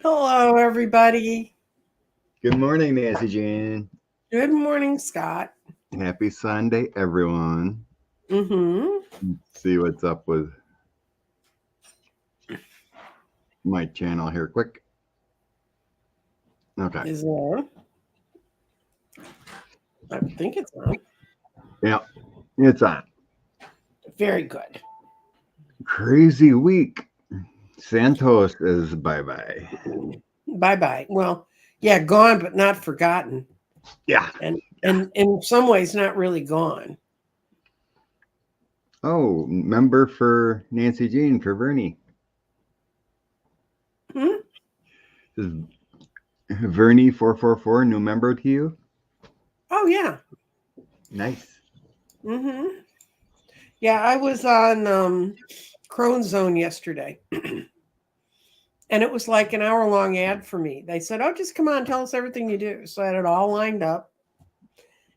Hello, everybody. Good morning, Nancy Jane. Good morning, Scott. Happy Sunday, everyone. Mm-hmm. Let's see what's up with my channel here, quick. Okay. Is it on? I think it's on. Yeah, it's on. Very good. Crazy week. Santos is bye-bye. Bye-bye. Well, yeah, gone but not forgotten. Yeah. And in some ways not really gone. Oh, member for Nancy Jean for Vernie. Hmm? Is Vernie 444 new member to you? Oh, yeah. Nice. Mm-hmm. Yeah, I was on Crone Zone yesterday. And it was like an hour-long ad for me. They said, oh, just come on, tell us everything you do. So I had it all lined up.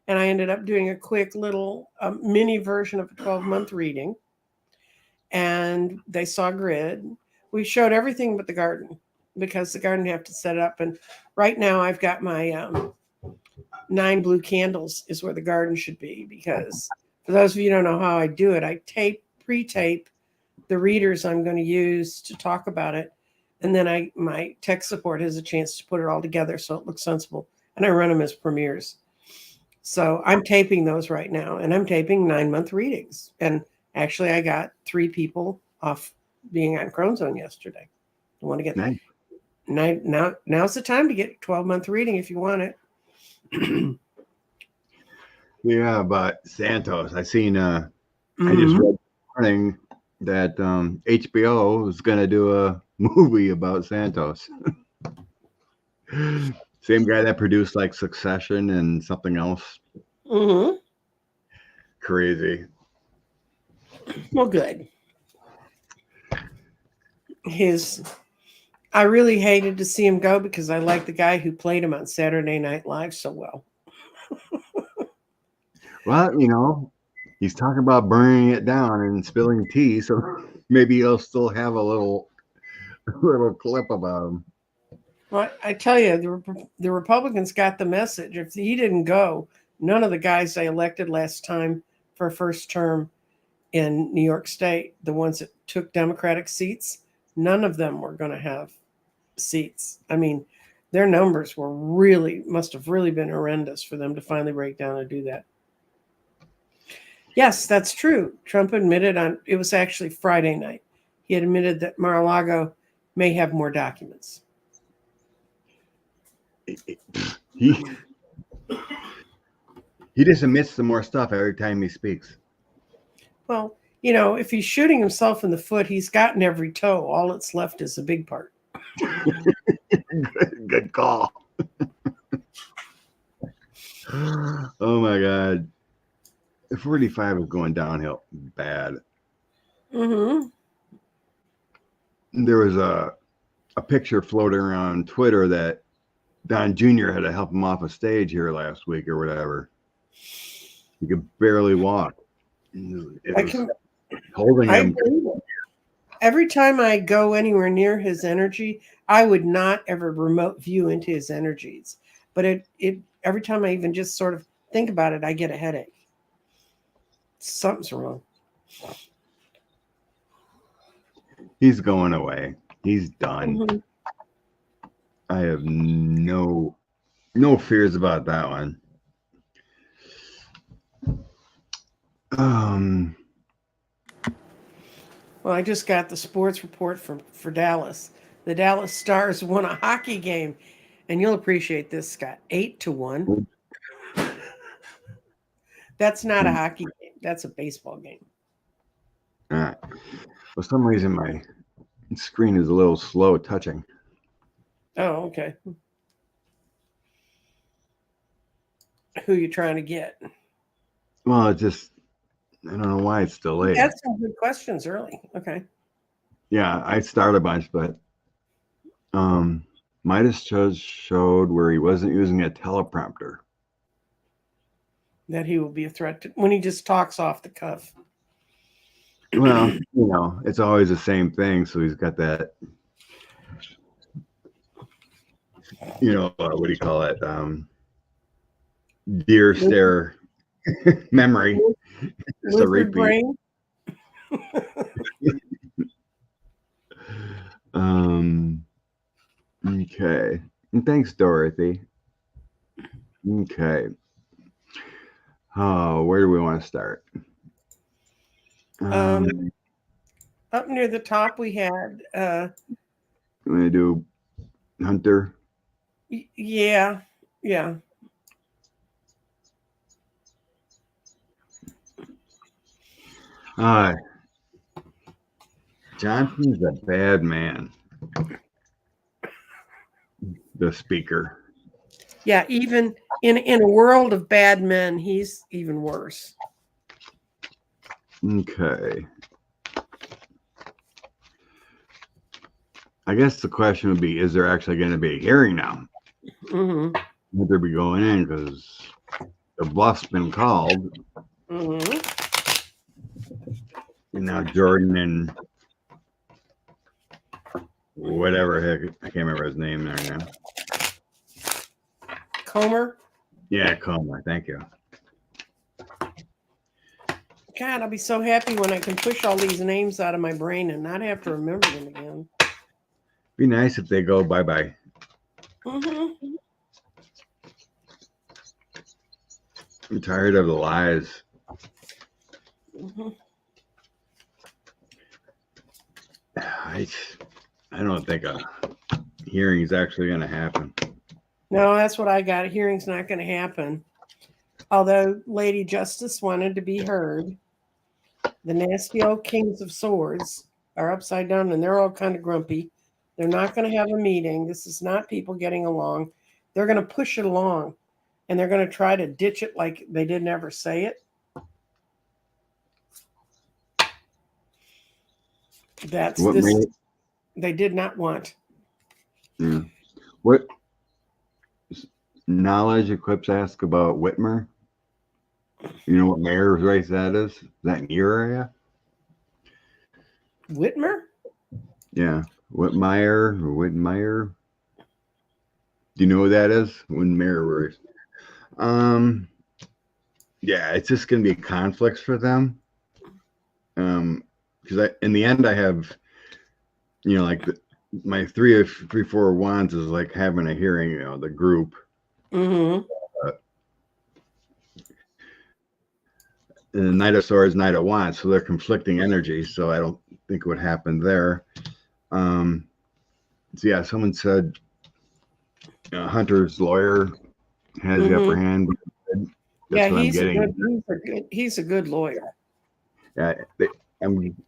And I ended up doing a quick little mini version of a 12-month reading. And they saw grid. We showed everything but the garden because the garden have to set it up. And right now I've got my 9 blue candles is where the garden should be, because for those of you who don't know how I do it, I pre-tape the readers I'm going to use to talk about it. And then my tech support has a chance to put it all together so it looks sensible. And I run them as premieres. So I'm taping those right now, and I'm taping 9-month readings. And actually, I got 3 people off being on Crone Zone yesterday. I want to get Nice. now's the time to get a 12-month reading if you want it. Yeah, but Santos. I seen I just Mm-hmm. read this morning that HBO is gonna do a movie about Santos. Same guy that produced like Succession and something else. Mm-hmm. Crazy. Well, good. I really hated to see him go because I like the guy who played him on Saturday Night Live so well. Well, he's talking about burning it down and spilling tea, so maybe he'll still have a little clip about him. Well, I tell you, the Republicans got the message. If he didn't go, none of the guys they elected last time for a first term in New York State, the ones that took Democratic seats, none of them were going to have seats. I mean, their numbers must have really been horrendous for them to finally break down and do that. Yes, that's true. Trump admitted it was actually Friday night. He admitted that Mar-a-Lago may have more documents. He he just admits to more stuff every time he speaks. Well, if he's shooting himself in the foot, he's gotten every toe. All that's left is a big part. Good call. Oh my god. 45 is going downhill bad. Mm-hmm. There was a picture floating around Twitter that Don Jr. had to help him off a stage here last week or whatever. He could barely walk. It was holding I him. believe it. Every time I go anywhere near his energy, I would not ever remote view into his energies. But it every time I even just sort of think about it, I get a headache. Something's wrong. He's going away. He's done. Mm-hmm. I have no fears about that one. Well, I just got the sports report for Dallas. The Dallas Stars won a hockey game, and you'll appreciate this, Scott. 8-1. That's not a hockey game. That's a baseball game. For some reason, my screen is a little slow touching. Oh, okay. Who you trying to get? Well, it just, I don't know why it's delayed. You had some good questions early. Okay. Yeah, I started a bunch, but Midas just showed where he wasn't using a teleprompter. That he will be a threat when he just talks off the cuff. Well, it's always the same thing. So he's got that what do you call it? Deer stare memory. It's a Lizard repeat. brain. Okay. And thanks, Dorothy. Okay. Oh, where do we want to start? Up near the top, we had. I'm gonna do Hunter. Yeah. Johnson's a bad man. The speaker. Yeah, even in a world of bad men, he's even worse. Okay. I guess the question would be, is there actually going to be a hearing now? Mm-hmm. Would there be going in? Because the bluff's been called. Mm-hmm. And now Jordan and whatever heck, I can't remember his name there now. Comer. Yeah, Comer. Thank you. God, I'll be so happy when I can push all these names out of my brain and not have to remember them again. Be nice if they go bye-bye. Mm-hmm. I'm tired of the lies. Mm-hmm. I don't think a hearing is actually going to happen. No, that's what I got. A hearing's not going to happen. Although Lady Justice wanted to be heard. The nasty old Kings of Swords are upside down and they're all kind of grumpy. They're not going to have a meeting. This is not people getting along. They're going to push it along and they're going to try to ditch it like they didn't ever say it. That's What this. They did not want. Yeah. What knowledge equips ask about Whitmer? You know what mayor's race that is? Is that in your area? Whitmer? Yeah. Whitmire or Whitmire? Do you know who that is? When mayor race. Yeah, it's just gonna be conflicts for them. Because in the end I have, like my 4 wands is like having a hearing, the group. Mm-hmm. And the Knight of Swords, Knight of Wands, so they're conflicting energies. So I don't think what happened there. So yeah, someone said Hunter's lawyer has the upper hand. That's what I'm getting. He's a good lawyer. Yeah,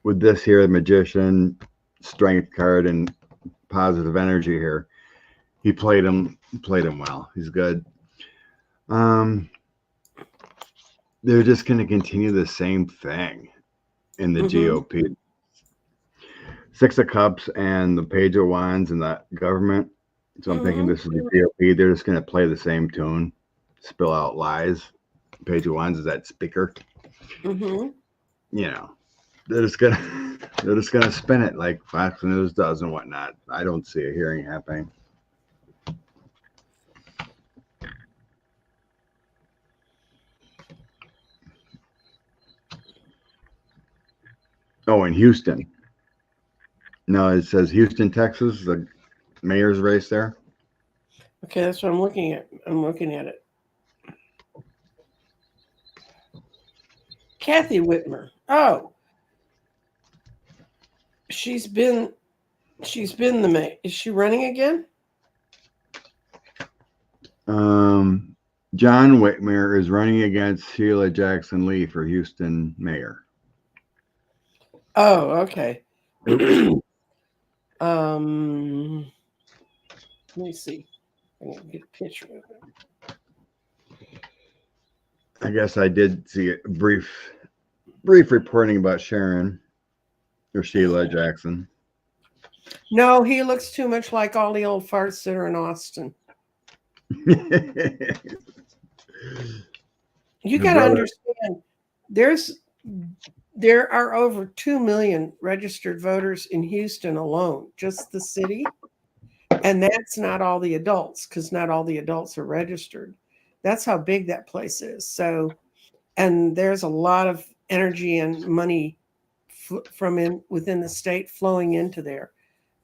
with this here, the Magician, Strength card, and positive energy here. He played him well. He's good. They're just going to continue the same thing in the GOP. 6 of Cups and the Page of Wands and the government. So I'm thinking this is the GOP. They're just going to play the same tune, spill out lies. Page of Wands is that speaker. They're just gonna spin it like Fox News does and whatnot. I don't see a hearing happening. Oh, in Houston. No, it says Houston, Texas, the mayor's race there. Okay, that's what I'm looking at. I'm looking at it. Kathy Whitmer. Oh, she's been the mayor. Is she running again? John Whitmer is running against Sheila Jackson Lee for Houston mayor. Oh, okay. Let me see. I'm gonna get a picture of it. I guess I did see a brief reporting about Sharon or Sheila Jackson. No, he looks too much like all the old farts that are in Austin. You got to understand, there are over 2 million registered voters in Houston alone, just the city. And that's not all the adults, because not all the adults are registered. That's how big that place is. So, and there's a lot of energy and money from within the state flowing into there,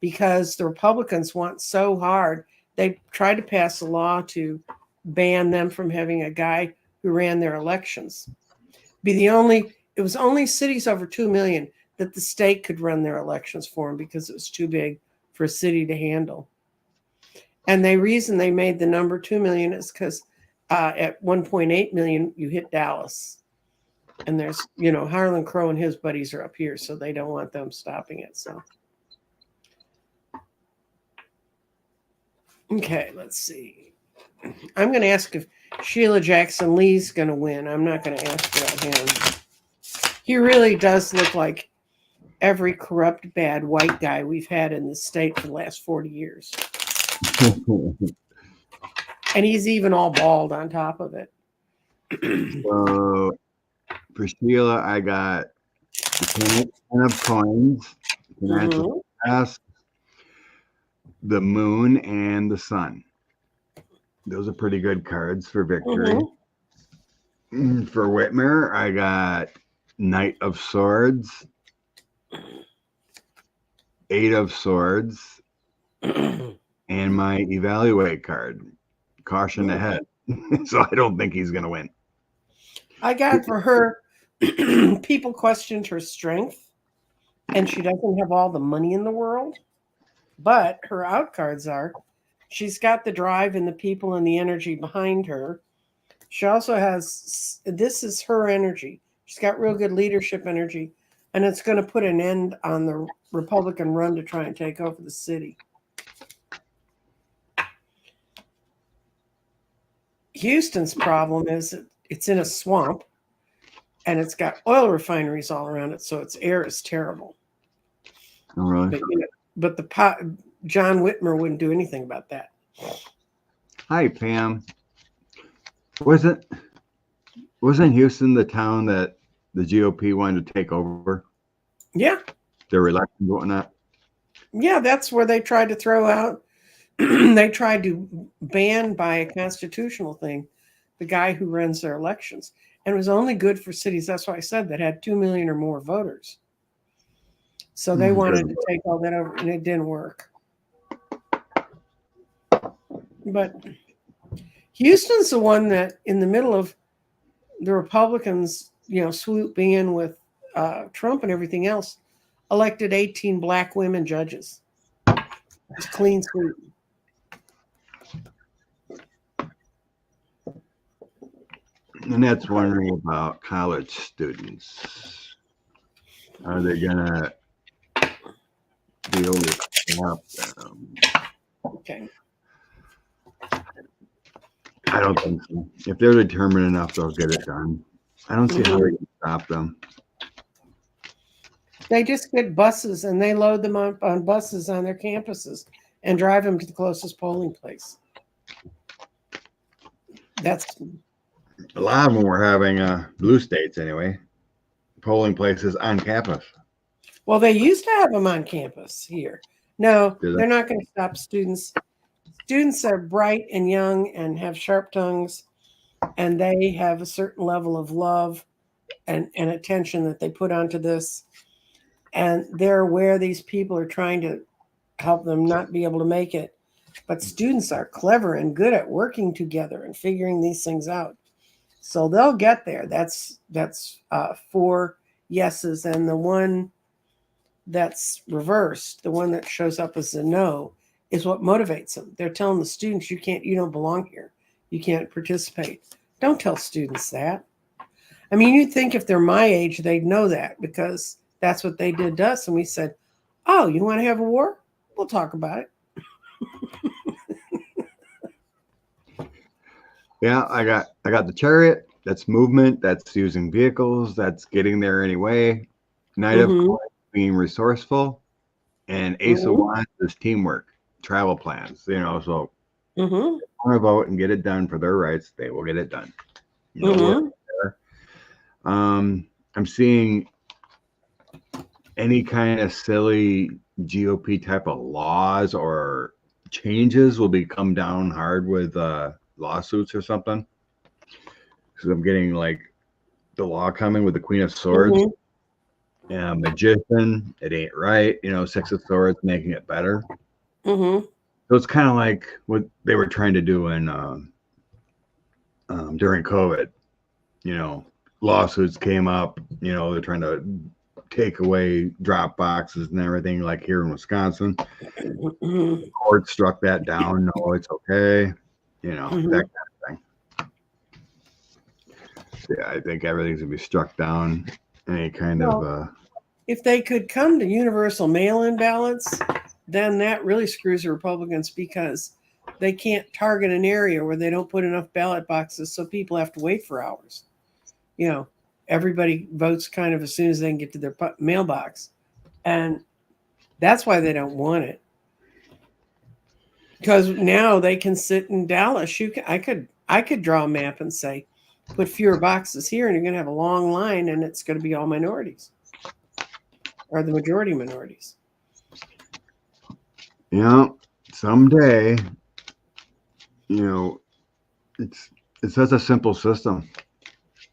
because the Republicans want so hard. They tried to pass a law to ban them from having a guy who ran their elections. It was only cities over 2 million that the state could run their elections for them, because it was too big for a city to handle. And the reason they made the number 2 million is because at 1.8 million, you hit Dallas. And there's, Harlan Crow and his buddies are up here, so they don't want them stopping it. So, okay, let's see. I'm going to ask if Sheila Jackson Lee's going to win. I'm not going to ask about him. He really does look like every corrupt, bad white guy we've had in the state for the last 40 years. And he's even all bald on top of it. So for Sheila, I got the 10 of coins, financial success, the moon, and the sun. Those are pretty good cards for victory. For Whitmer, I got Knight of Swords, 8 of Swords, and my Evaluate card, Caution Ahead. So I don't think he's going to win. I got for her, people questioned her strength, and she doesn't have all the money in the world. But her out cards are, she's got the drive and the people and the energy behind her. She also has, this is her energy. She's got real good leadership energy, and it's going to put an end on the Republican run to try and take over the city. Houston's problem is it's in a swamp, and it's got oil refineries all around it, so its air is terrible. Oh, really? But John Whitmer wouldn't do anything about that. Hi, Pam. Wasn't Houston the town that the GOP wanted to take over? Yeah. Their elections and whatnot? Yeah, that's where they tried to throw out. They tried to ban by a constitutional thing the guy who runs their elections. And it was only good for cities, that's why I said, that had 2 million or more voters. So they wanted to take all that over, and it didn't work. But Houston's the one that, in the middle of the Republicans, swooping in with Trump and everything else, elected 18 black women judges. It's clean sweep. And that's wondering about college students. Are they gonna be able to stop them? Okay. I don't think so. If they're determined enough, they'll get it done. I don't see how they can stop them. They just get buses and they load them up on buses on their campuses and drive them to the closest polling place. That's a lot of them were having blue states anyway, polling places on campus. Well, they used to have them on campus here. No, they're not going to stop students. Students are bright and young and have sharp tongues, and they have a certain level of love and attention that they put onto this. And they're aware these people are trying to help them not be able to make it. But students are clever and good at working together and figuring these things out. So they'll get there. That's 4 yeses. And the one that's reversed, the one that shows up as a no, is what motivates them. They're telling the students, you don't belong here. You can't participate. Don't tell students that. I mean, you'd think if they're my age, they'd know that, because that's what they did to us. And we said, oh, you want to have a war? We'll talk about it. Yeah, I got the Chariot. That's movement. That's using vehicles. That's getting there anyway. Knight of Coins, being resourceful, and Ace of Wands is teamwork, travel plans. So want to vote and get it done for their rights, they will get it done. I'm seeing any kind of silly GOP type of laws or changes will be come down hard with lawsuits or something. Because I'm getting like the law coming with the Queen of Swords. Mm-hmm. Magician, it ain't right. Six of Swords making it better. Mm-hmm. So it's kind of like what they were trying to do in during COVID. Lawsuits came up. They're trying to take away drop boxes and everything, like here in Wisconsin. Mm-hmm. Court struck that down. No, it's okay. Mm-hmm. That kind of thing. Yeah, I think everything's gonna be struck down. Any kind of if they could come to universal mail-in ballots, then that really screws the Republicans because they can't target an area where they don't put enough ballot boxes, so people have to wait for hours. Everybody votes kind of as soon as they can get to their mailbox, and that's why they don't want it. Because now they can sit in Dallas. I could draw a map and say, put fewer boxes here, and you're going to have a long line, and it's going to be all minorities, or the majority minorities. Someday, it's such a simple system,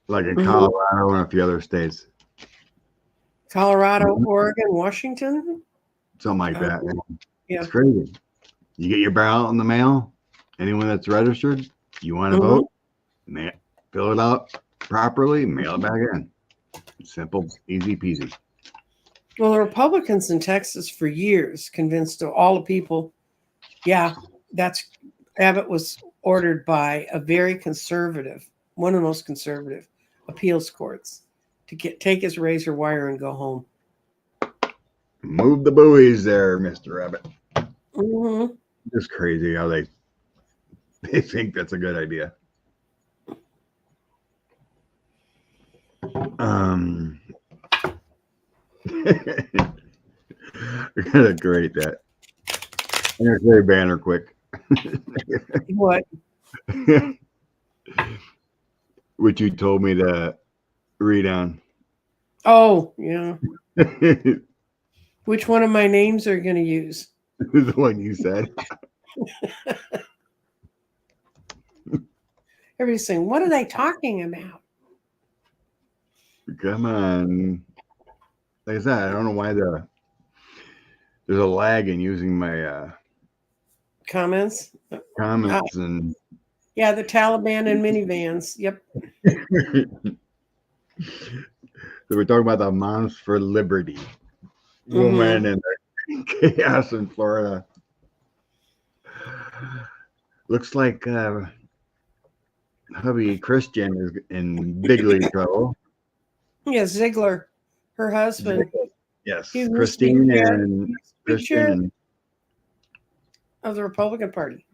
like in Colorado and a few other states. Colorado, Oregon, Washington, something like that. Yeah, it's crazy. You get your ballot in the mail. Anyone that's registered, you want to vote, fill it out properly, mail it back in. Simple, easy peasy. Well, the Republicans in Texas for years convinced all the people, Abbott was ordered by a very conservative, one of the most conservative appeals courts, to take his razor wire and go home. Move the buoys there, Mr. Abbott. Mm-hmm. It's crazy how they think that's a good idea. We gotta create that. I'm gonna say banner quick. What? Which you told me to read on. Oh, yeah. Which one of my names are you going to use? The one you said. Everybody's saying, what are they talking about? Come on. Like I said, I don't know why there's a lag in using my comments and yeah, the Taliban and minivans. Yep. So we're talking about the Moms for Liberty woman and the chaos in Florida. Looks like hubby Christian is in big league trouble. Yeah, Ziegler, her husband. Yes, Christine and Christian of the Republican Party.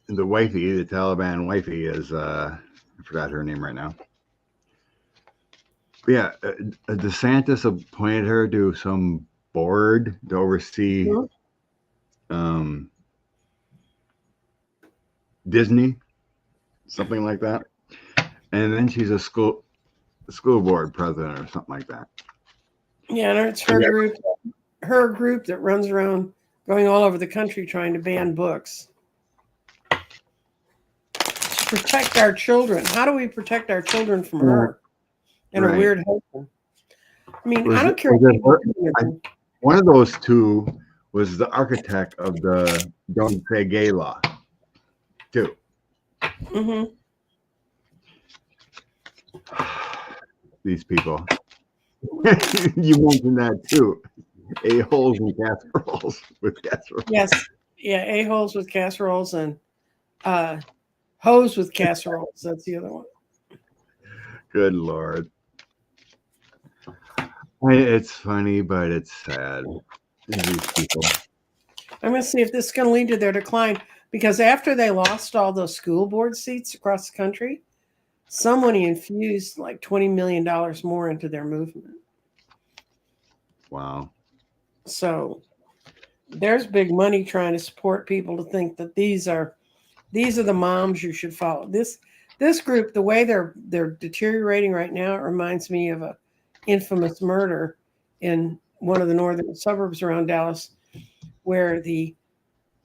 The wifey, the Taliban wifey, is I forgot her name right now. But yeah, DeSantis appointed her to some board to oversee Disney, something like that. And then she's a school board president or something like that. Yeah, and it's her group that runs around going all over the country trying to ban books. To protect our children. How do we protect our children from her and a weird husband? I mean, I don't care. One of those two was the architect of the Don't Say Gay law, too. Mm-hmm. These people. You mentioned that too. A-holes and casseroles with casseroles. Yes. Yeah, a-holes with casseroles and hose with casseroles. That's the other one. Good Lord. It's funny, but it's sad. These people. I'm going to see if this is going to lead to their decline, because after they lost all those school board seats across the country, someone infused like $20 million more into their movement. Wow. So there's big money trying to support people to think that these are the moms you should follow. This group, the way they're deteriorating right now, it reminds me of a infamous murder in one of the northern suburbs around Dallas, where the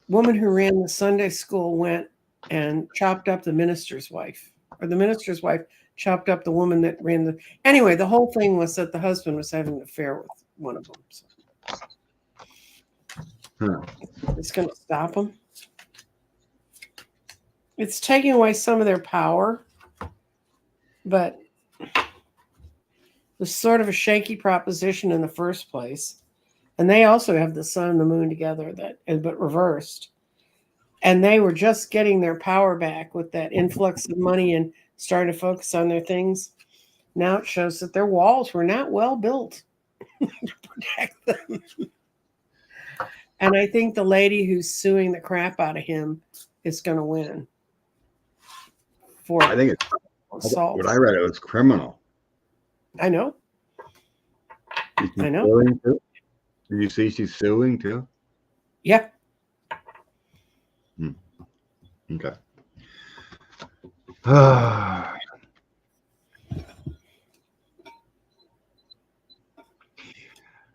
woman who ran the Sunday school went and chopped up the minister's wife, or the minister's wife chopped up the woman that ran the. Anyway, the whole thing was that the husband was having an affair with one of them. So. It's going to stop them. It's taking away some of their power, but it was sort of a shaky proposition in the first place. And they also have the sun and the moon together, but reversed. And they were just getting their power back with that influx of money and starting to focus on their things. Now it shows that their walls were not well built to protect them. And I think the lady who's suing the crap out of him is going to win. I think it's assault. What I read, it was criminal. I know. I know. Did you see she's suing too? Yeah. Okay.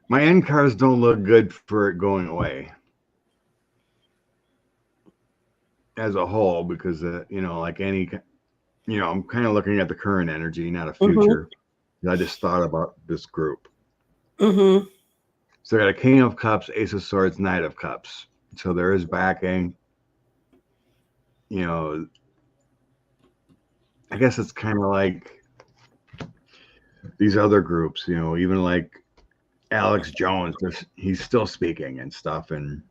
My end cards don't look good for it going away as a whole, because like any, I'm kind of looking at the current energy, not a future. I just thought about this group. So I got a King of Cups, Ace of Swords, Knight of Cups. So there is backing. I guess it's kind of like these other groups, even like Alex Jones, he's still speaking and stuff and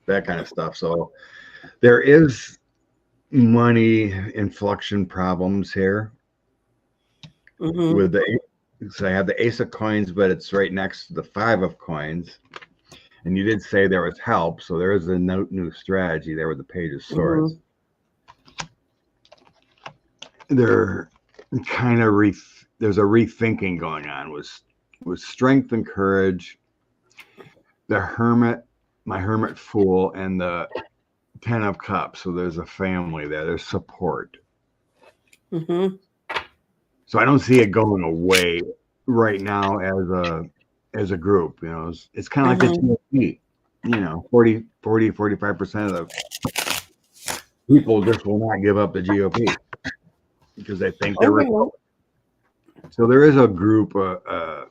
that kind of stuff. So there is money inflection problems here with so I have the Ace of Coins, but it's right next to the Five of Coins. And you did say there was help. So there is a new strategy there with the Page of Swords. They're kind of there's a rethinking going on with strength and courage, the Hermit, my Hermit Fool, and the Ten of Cups. So there's a family there. There's support. So I don't see it going away right now as a group. It's kind of like the GOP. 45% of the people just will not give up the GOP because they think they're Republican. So there is a group, a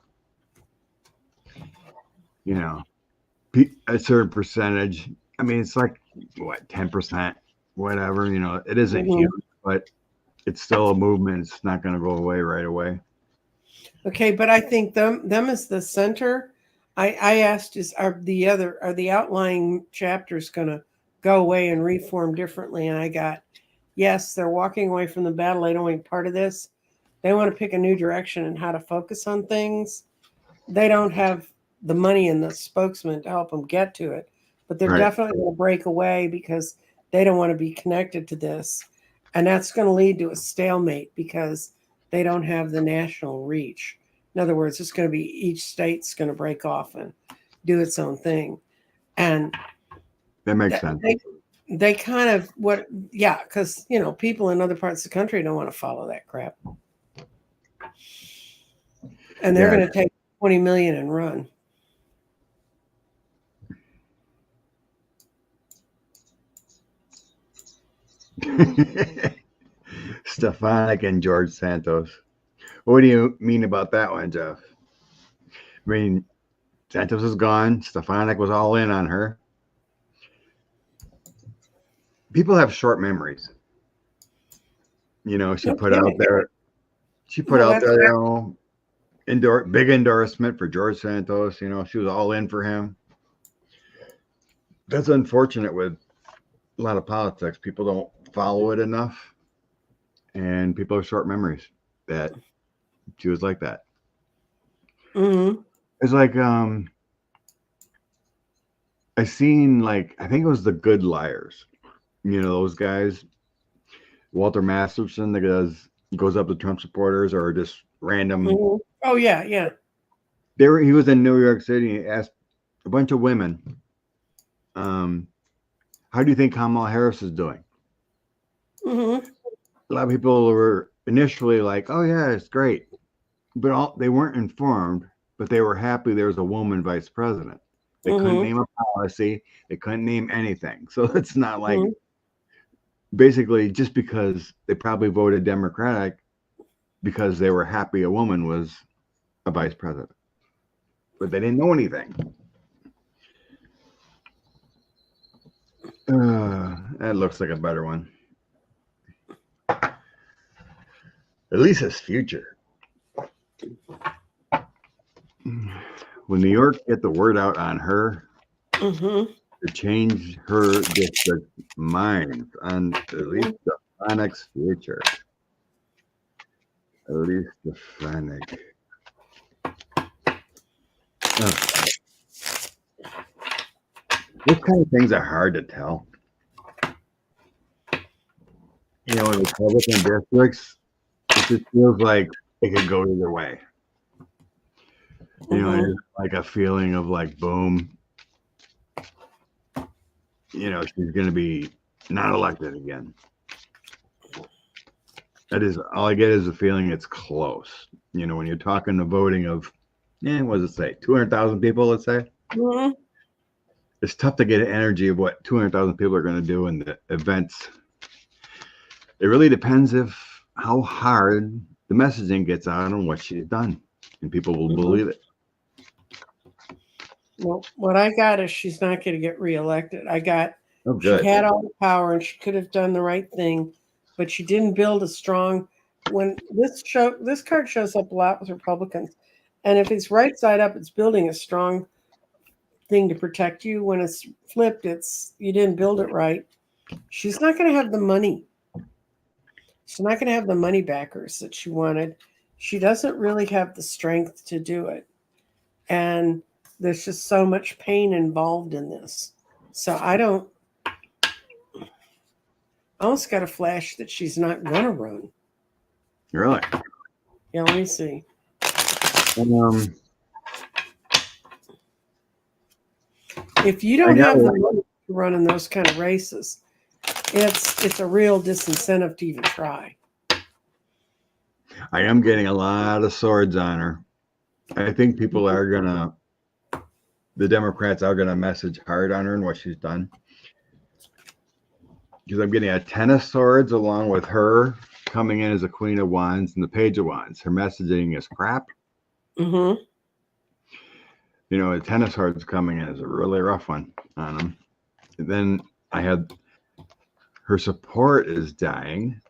certain percentage. I mean, it's like what, 10%, whatever. It isn't huge, but it's still a movement. It's not going to go away right away. Okay, but I think them as the center. I asked, are the outlying chapters going to go away and reform differently? And I got, yes, they're walking away from the battle. They don't want to be part of this. They want to pick a new direction and how to focus on things. They don't have the money and the spokesman to help them get to it, but they're definitely going to break away because they don't want to be connected to this. And that's going to lead to a stalemate because they don't have the national reach. In other words, it's going to be each state's going to break off and do its own thing. And that makes sense. They kind of because people in other parts of the country don't want to follow that crap. And they're going to take 20 million and run. Stefanik and George Santos. What do you mean about that one, Jeff? I mean, Santos is gone. Stefanik was all in on her. People have short memories. She put out there. She put out there, big endorsement for George Santos. She was all in for him. That's unfortunate with a lot of politics. People don't follow it enough, and people have short memories. That she was like that. It's like I seen I think it was The Good Liars. Those guys, Walter Masterson, that goes up to Trump supporters or just random. Oh yeah. He was in New York City. He asked a bunch of women, how do you think Kamala Harris is doing? A lot of people were initially like, oh yeah, it's great. But they weren't informed. but they were happy there was a woman vice president. They couldn't name a policy. They couldn't name anything. So it's not like basically just because they probably voted Democratic because they were happy a woman was a vice president, but they didn't know anything. That looks like a better one. At least it's future. When New York get the word out on her to change her district mind on at least the Phoenix future. At least the Phoenix. These kind of things are hard to tell. You know, in Republican districts, it just feels like it could go either way. You know, it's like a feeling of like, boom, you know, she's going to be not elected again. That is, all I get is a feeling it's close. You know, when you're talking the voting of, what does it say? 200,000 people, let's say. It's tough to get an energy of what 200,000 people are going to do in the events. It really depends how hard the messaging gets out on what she's done, and people will believe it. Well, what I got is she's not going to get reelected. I got she had all the power and she could have done the right thing, but she didn't build a strong. When this card shows up a lot with Republicans, and if it's right side up, it's building a strong thing to protect you. When it's flipped, it's you didn't build it right. She's not going to have the money. She's not going to have the money backers that she wanted. She doesn't really have the strength to do it. And there's just so much pain involved in this. So I almost got a flash that she's not going to run. Really? Yeah, let me see. If you don't have the money to run in those kind of races, it's a real disincentive to even try. I am getting a lot of swords on her. I think people are the Democrats are gonna message hard on her and what she's done. Because I'm getting a 10 of swords along with her coming in as a Queen of Wands and the Page of Wands. Her messaging is crap. You know, a 10 of swords coming in is a really rough one on them. And then I had her support is dying.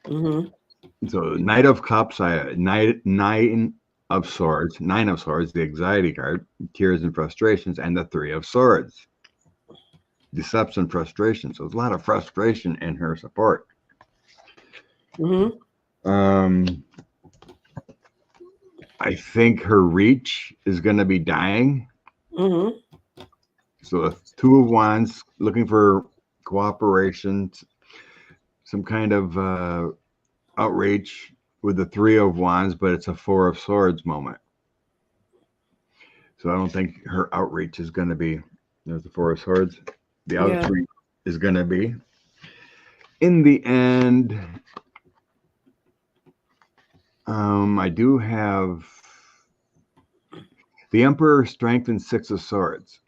So Knight of Cups, I had nine of Swords, the anxiety card, tears and frustrations, and the 3 of Swords, deception, frustration. So there's a lot of frustration in her support. I think her reach is going to be dying. So the 2 of Wands, looking for cooperation, some kind of outreach with the 3 of Wands, but it's a 4 of Swords moment. So I don't think her outreach is going to be, there's the 4 of Swords. The outreach is going to be. In the end, I do have the Emperor, Strength, and 6 of Swords.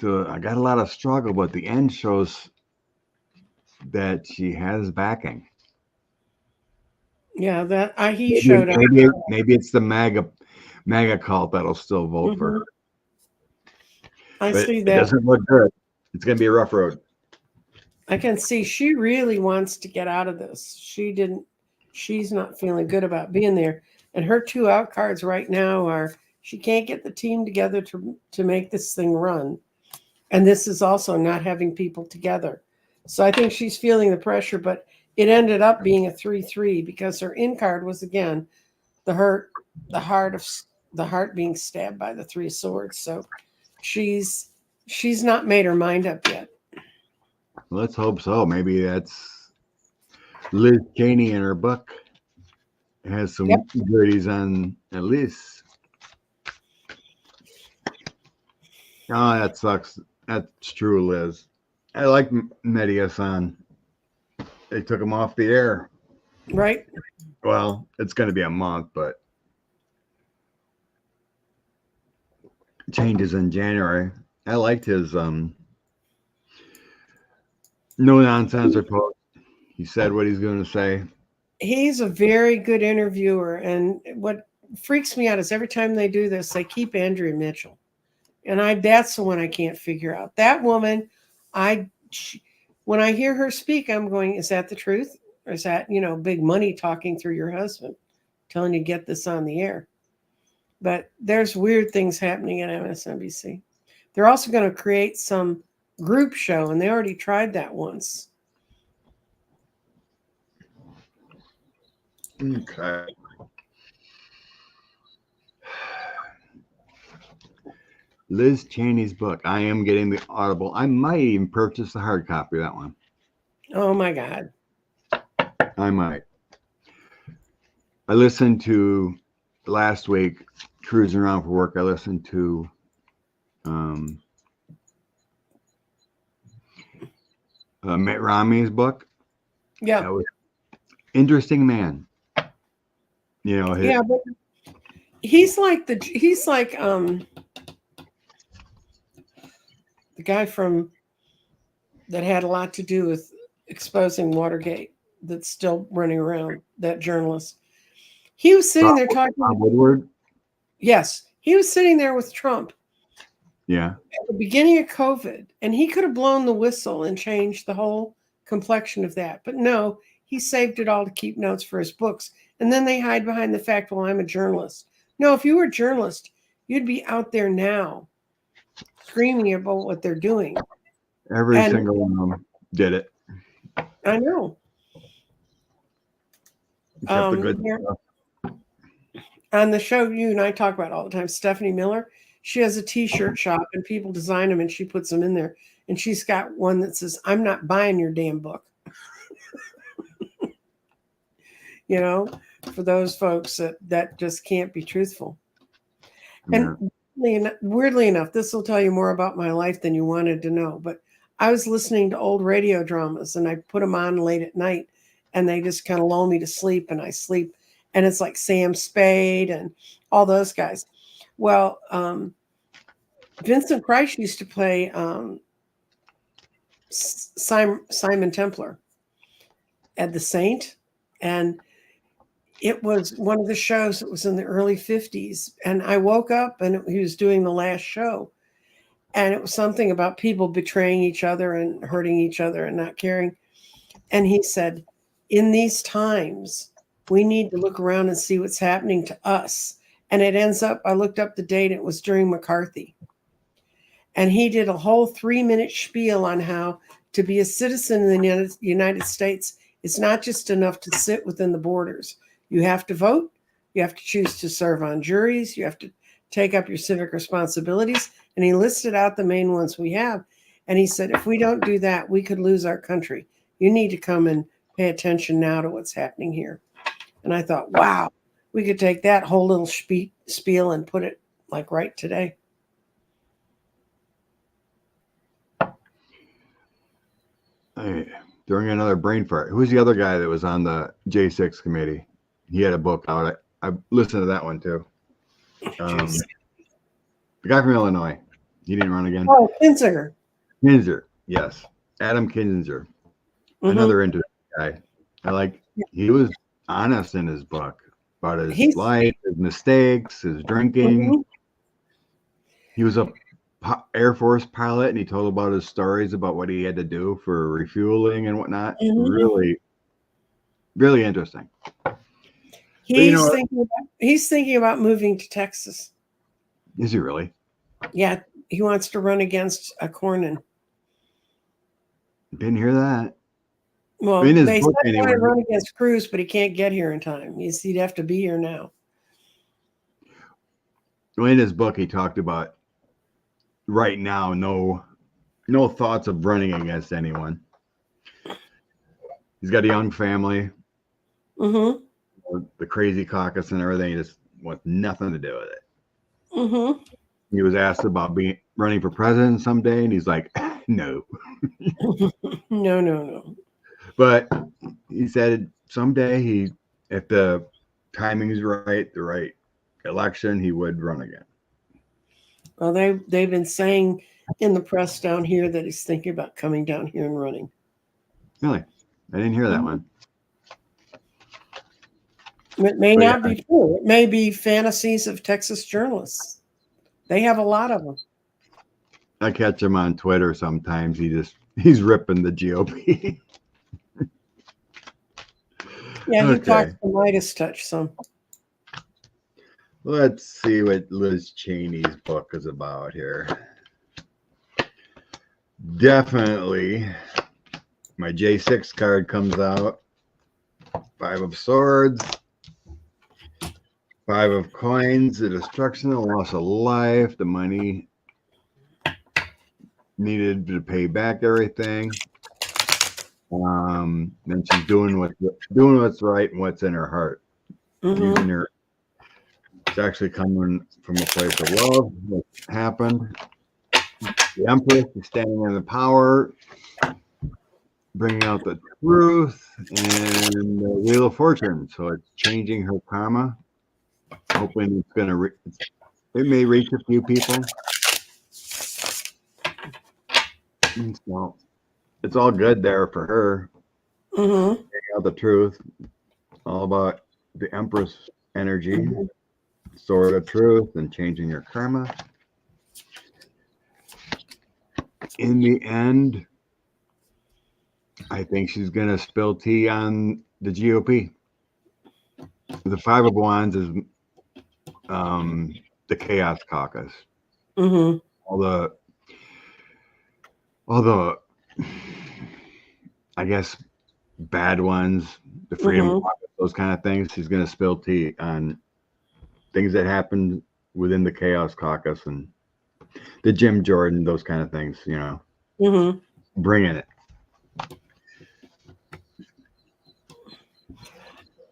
So I got a lot of struggle, but the end shows that she has backing. Yeah, that he showed up. Maybe it's the MAGA cult that'll still vote for her. I see that. It doesn't look good. It's going to be a rough road. I can see she really wants to get out of this. She's not feeling good about being there. And her 2 out cards right now are she can't get the team together to make this thing run. And this is also not having people together. So I think she's feeling the pressure, but it ended up being a 3-3 because her in card was again the heart being stabbed by the 3 of Swords. So she's not made her mind up yet. Let's hope so. Maybe that's Liz Cheney in her book has some goodies on at least. Oh, that sucks. That's true, Liz. I like Media-san. They took him off the air. Right. Well, it's going to be a month, but changes in January. I liked his no nonsense post. He said what he's going to say. He's a very good interviewer, and what freaks me out is every time they do this, they keep Andrea Mitchell, and that's the one I can't figure out. That woman, when I hear her speak, I'm going, is that the truth, or is that big money talking through your husband, telling you get this on the air? But there's weird things happening at MSNBC. They're also going to create some group show, and they already tried that once. Okay. Liz Cheney's book. I am getting the Audible. I might even purchase the hard copy of that one. Oh my God. I might. I listened to last week, cruising around for work. I listened to Mitt Romney's book. Yeah. That was interesting man. Yeah, but he's like the guy from that had a lot to do with exposing Watergate that's still running around, that journalist. He was sitting there talking. Woodward? Yes. He was sitting there with Trump. Yeah. At the beginning of COVID, and he could have blown the whistle and changed the whole complexion of that. But no, he saved it all to keep notes for his books. And then they hide behind the fact, well, I'm a journalist. No, if you were a journalist, you'd be out there now screaming about what they're doing. Every single one of them did it. I know. Except the good stuff. On the show you and I talk about all the time, Stephanie Miller, she has a T-shirt shop and people design them and she puts them in there. And she's got one that says, I'm not buying your damn book. For those folks that just can't be truthful. Yeah. And weirdly enough, this will tell you more about my life than you wanted to know. But I was listening to old radio dramas and I put them on late at night and they just kind of lull me to sleep and I sleep. And it's like Sam Spade and all those guys. Well, Vincent Price used to play Simon Templar at The Saint. And it was one of the shows that was in the early 50s. And I woke up and he was doing the last show. And it was something about people betraying each other and hurting each other and not caring. And he said, in these times, we need to look around and see what's happening to us. And it ends up, I looked up the date, it was during McCarthy. And he did a whole 3-minute spiel on how to be a citizen in the United States, it's not just enough to sit within the borders. You have to vote. You have to choose to serve on juries. You have to take up your civic responsibilities. And he listed out the main ones we have. And he said, if we don't do that, we could lose our country. You need to come and pay attention now to what's happening here. And I thought, wow, we could take that whole little spiel and put it like right today. Hey, during another brain fart, who's the other guy that was on the J6 committee? He had a book out. I listened to that one too. The guy from Illinois. He didn't run again. Oh, Kinzinger. Kinzinger, yes. Adam Kinzinger. Mm-hmm. Another interesting guy. He was honest in his book about his life, his mistakes, his drinking. Mm-hmm. He was a Air Force pilot, and he told about his stories about what he had to do for refueling and whatnot. Mm-hmm. Really, really interesting. He's thinking about moving to Texas. Is he really? Yeah, he wants to run against a Cornyn. Didn't hear that. Well, they said he wanted to run against Cruz, but he can't get here in time. He'd have to be here now. Well, in his book, he talked about right now, no thoughts of running against anyone. He's got a young family. Mm-hmm. The crazy caucus and everything. He just wants nothing to do with it. Mm-hmm. He was asked about running for president someday, and he's like, no. No. But he said someday if the timing is right, the right election, he would run again. Well, they've been saying in the press down here that he's thinking about coming down here and running. Really? I didn't hear that Mhm. one. It may But not yeah. be true. It may be fantasies of Texas journalists. They have a lot of them. I catch him on Twitter sometimes. He's ripping the GOP. Yeah, he Okay. talks to Midas Touch some. Let's see what Liz Cheney's book is about here. Definitely, my J6 card comes out. 5 of Swords. 5 of Coins. The destruction, the loss of life, the money needed to pay back everything. Then she's doing what's right and what's in her heart. Using her. It's actually coming from a place of love. What happened? The Empress is standing in the power, bringing out the truth, and the Wheel of Fortune. So it's changing her karma. Hoping it's going to. It may reach a few people. So it's all good there for her. Bringing out the truth. All about the Empress energy. Sword of truth and changing your karma. In the end, I think she's going to spill tea on the GOP. The 5 of Wands is the Chaos Caucus. All the, I guess, bad ones, the Freedom Caucus, those kind of things. She's going to spill tea on things that happened within the Chaos Caucus and the Jim Jordan, those kind of things, you know. Bringing it.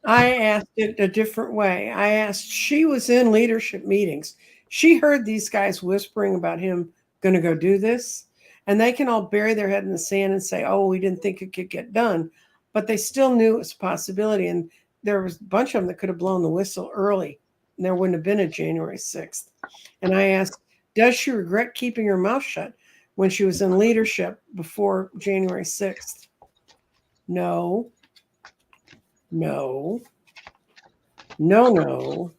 I asked it a different way. I asked, she was in leadership meetings. She heard these guys whispering about him going to go do this. And they can all bury their head in the sand and say, oh, we didn't think it could get done. But they still knew it was a possibility. And there was a bunch of them that could have blown the whistle early. And there wouldn't have been a January 6th. And I asked, does she regret keeping her mouth shut when she was in leadership before January 6th? No. No. No.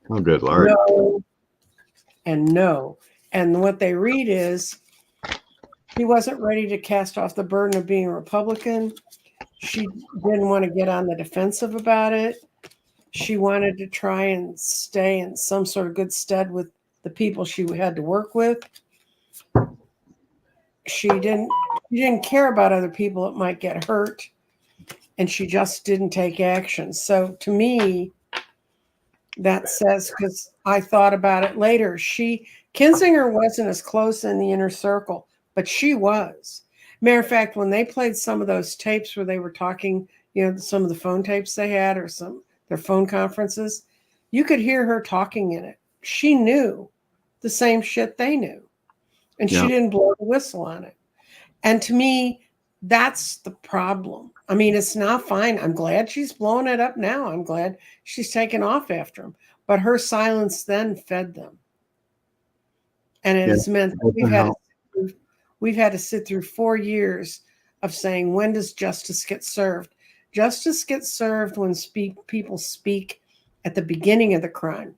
Oh, good Lord. No. And no. And what they read is he wasn't ready to cast off the burden of being a Republican. She didn't want to get on the defensive about it. She wanted to try and stay in some sort of good stead with the people she had to work with. She didn't care about other people that might get hurt. And she just didn't take action. So to me, that says, because I thought about it later, Kinzinger wasn't as close in the inner circle, but she was. Matter of fact, when they played some of those tapes where they were talking, some of the phone tapes they had or their phone conferences, you could hear her talking in it. She knew the same shit they knew. And she didn't blow the whistle on it. And to me, that's the problem. I mean, it's not fine. I'm glad she's blowing it up now. I'm glad she's taken off after him. But her silence then fed them. And it has meant that we've had to sit through 4 years of saying, when does justice get served? Justice gets served when people speak at the beginning of the crime.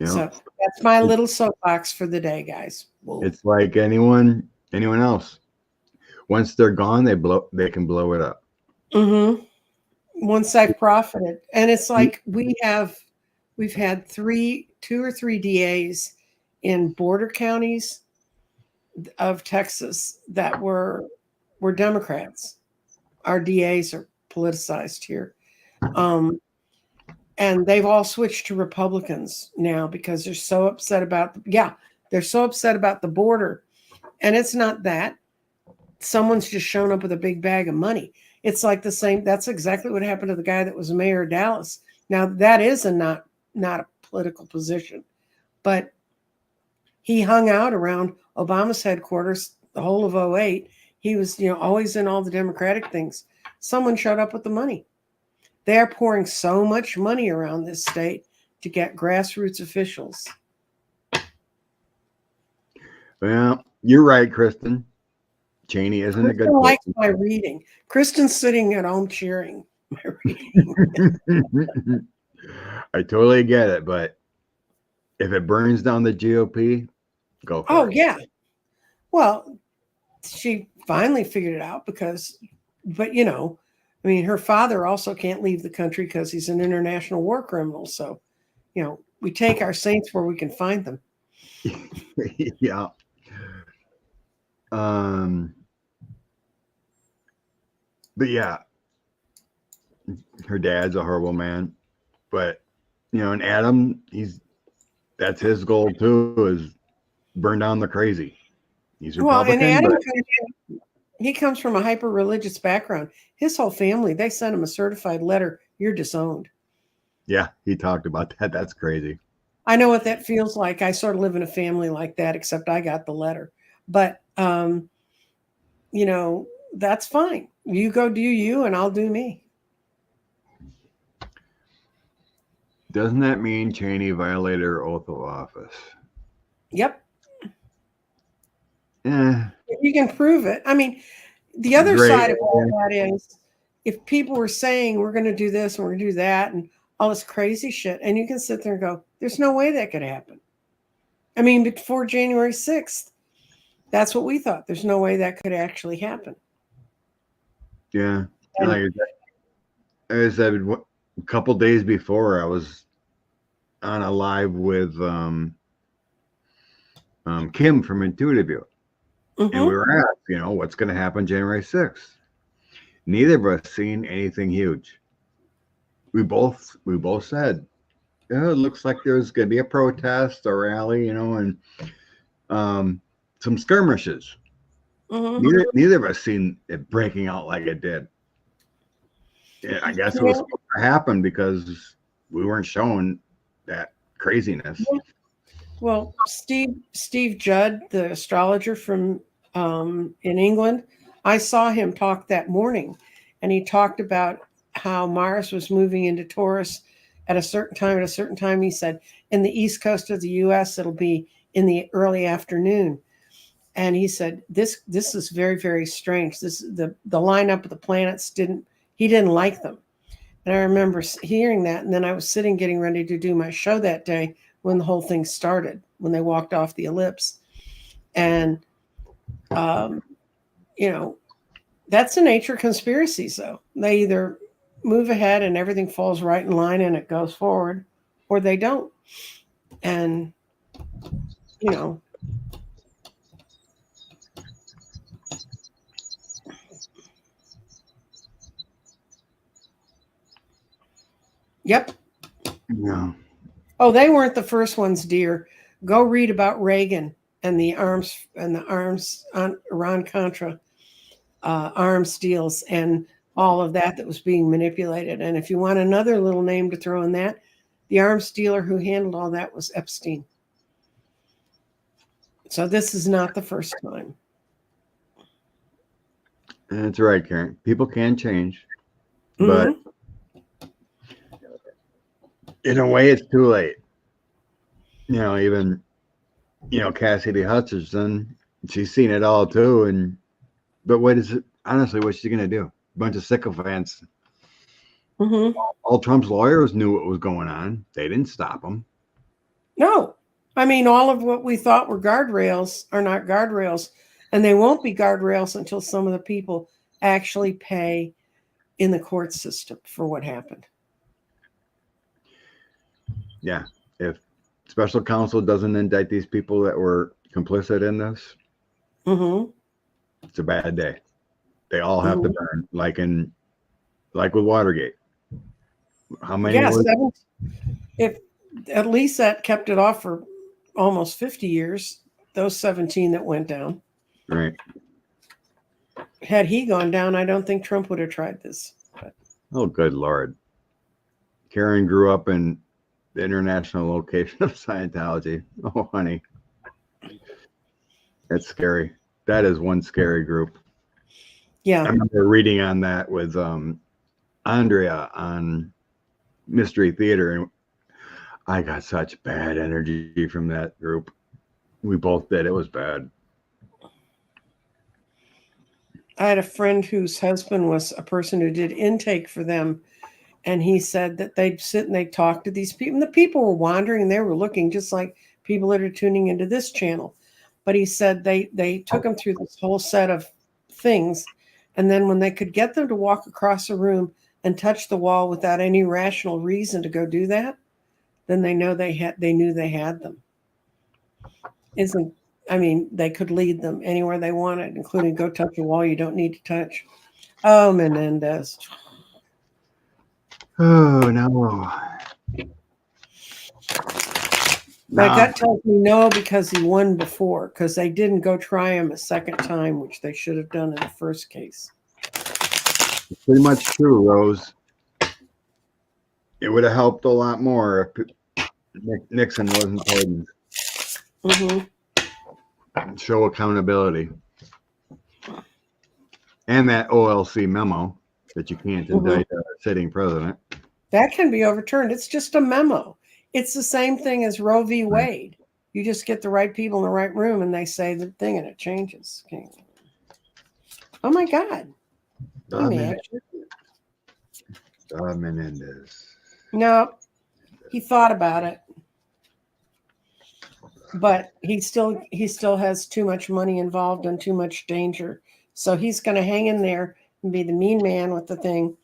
Yeah. So that's my little soapbox for the day, guys. Whoa. It's like anyone else. Once they're gone, they can blow it up. Once I've profited. And it's like we've had 2 or 3 DAs in border counties of Texas that were Democrats. Our DAs are politicized here. And they've all switched to Republicans now because they're so upset about the border. And it's not that. Someone's just shown up with a big bag of money. It's like the same. That's exactly what happened to the guy that was mayor of Dallas. Now, that is not a political position, but he hung out around Obama's headquarters the whole of 2008. He was, always in all the Democratic things. Someone showed up with the money. They're pouring so much money around this state to get grassroots officials. Well, you're right, Kristen. Cheney isn't a good Kristen likes person. my reading. Kristen's sitting at home cheering my reading. I totally get it, but if it burns down the GOP, go for it. Oh, yeah. Well, she finally figured it out but you know, I mean, her father also can't leave the country because he's an international war criminal. So, you know, we take our saints where we can find them. Yeah. But yeah, her dad's a horrible man. But you know, and Adam, that's his goal too, is burn down the crazy. He's Republican. Well, and Adam, but he comes from a hyper-religious background. His whole family, they sent him a certified letter, you're disowned. Yeah, he talked about that. That's crazy. I know what that feels like. I sort of live in a family like that, except I got the letter. But, you know, that's fine. You go do you, and I'll do me. Doesn't that mean Cheney violated her oath of office? Yep. Yeah. If you can prove it. I mean, the other side of all that is if people were saying we're going to do this and we're going to do that and all this crazy shit, and you can sit there and go, there's no way that could happen. I mean, before January 6th, that's what we thought. There's no way that could actually happen. Yeah. Like I said, a couple days before, I was on a live with Kim from Intuitive View. And we were asked, you know, what's going to happen January 6th? Neither of us seen anything huge. We both said, yeah, it looks like there's going to be a protest, a rally, you know, and some skirmishes. Neither of us seen it breaking out like it did. Yeah, I guess it was supposed to happen because we weren't showing that craziness. Well, Steve Judd, the astrologer from in England, I saw him talk that morning, and he talked about how Mars was moving into Taurus at a certain time. At a certain time, he said, in the east coast of the U.S., it'll be in the early afternoon. And he said, this is very, very strange. The lineup of the planets he didn't like them. And I remember hearing that. And then I was sitting getting ready to do my show that day when the whole thing started, when they walked off the ellipse. And, you know, that's the nature of conspiracies, though. They either move ahead and everything falls right in line and it goes forward, or they don't. And, you know, yep. Yeah. Oh, they weren't the first ones, dear. Go read about Reagan and the arms on Iran-Contra arms deals and all of that was being manipulated. And if you want another little name to throw in that, the arms dealer who handled all that was Epstein. So this is not the first time. That's right, Karen. People can change, but in a way, it's too late. You know, even, you know, Cassidy Hutchinson, she's seen it all too. But what is it? Honestly, what's she gonna do? A bunch of sycophants. All Trump's lawyers knew what was going on. They didn't stop him. No, I mean, all of what we thought were guardrails are not guardrails, and they won't be guardrails until some of the people actually pay in the court system for what happened. Yeah, if special counsel doesn't indict these people that were complicit in this, it's a bad day. They all have to burn, like with Watergate. How many? Yes, if at least that kept it off for almost 50 years. Those 17 that went down. Right. Had he gone down, I don't think Trump would have tried this. But. Oh, good Lord. Karen grew up in the international location of Scientology. Oh, honey. That's scary. That is one scary group. Yeah. I remember reading on that with Andrea on Mystery Theater. And I got such bad energy from that group. We both did. It was bad. I had a friend whose husband was a person who did intake for them. And he said that they'd sit and they'd talk to these people. And the people were wandering and they were looking just like people that are tuning into this channel. But he said they took them through this whole set of things. And then when they could get them to walk across a room and touch the wall without any rational reason to go do that, then they knew they had them. They could lead them anywhere they wanted, including go touch a wall you don't need to touch. Oh, Menendez. Oh, no. My gut tells me no because he won before, because they didn't go try him a second time, which they should have done in the first case. It's pretty much true, Rose. It would have helped a lot more if Nixon wasn't pardoned. Mm-hmm. Show accountability. And that OLC memo that you can't indict a sitting president. That can be overturned. It's just a memo. It's the same thing as Roe v. Wade. You just get the right people in the right room and they say the thing and it changes. Okay. Oh my God. Menendez. No, he thought about it. But he still has too much money involved and too much danger. So he's going to hang in there and be the mean man with the thing.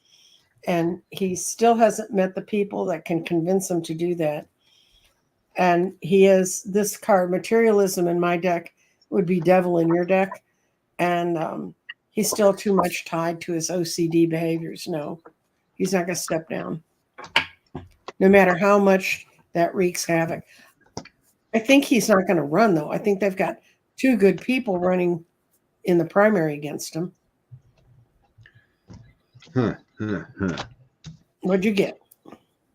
And he still hasn't met the people that can convince him to do that. And he is this card, materialism in my deck would be devil in your deck. And he's still too much tied to his OCD behaviors. No, he's not going to step down. No matter how much that wreaks havoc. I think he's not going to run, though. I think they've got two good people running in the primary against him. What'd you get?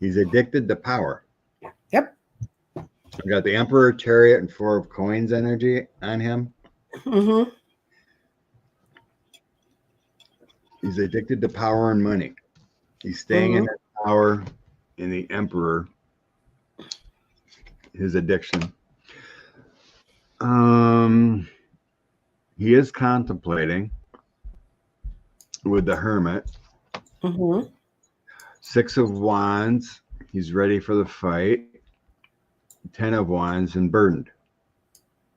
He's addicted to power. Yep. I got the Emperor, Chariot, and Four of Coins energy on him. Mm-hmm. He's addicted to power and money. He's staying in that power in the Emperor. His addiction. He is contemplating with the Hermit. Mm-hmm. Six of Wands. He's ready for the fight. 10 of Wands and burdened.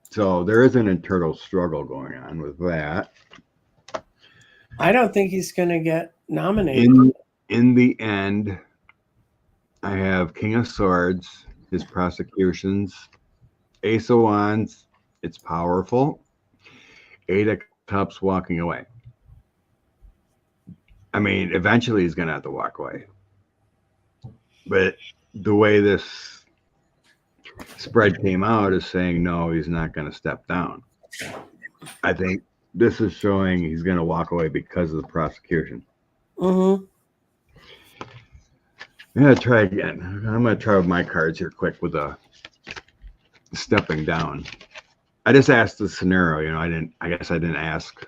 So there is an internal struggle going on with that. I don't think he's going to get nominated. In the end, I have King of Swords, his prosecutions, Ace of Wands, it's powerful, 8 of Cups walking away. I mean, eventually he's going to have to walk away. But the way this spread came out is saying, no, he's not going to step down. I think this is showing he's going to walk away because of the prosecution. Mm-hmm. I'm going to try again. I'm going to try with my cards here quick with a stepping down. I just asked the scenario, I guess I didn't ask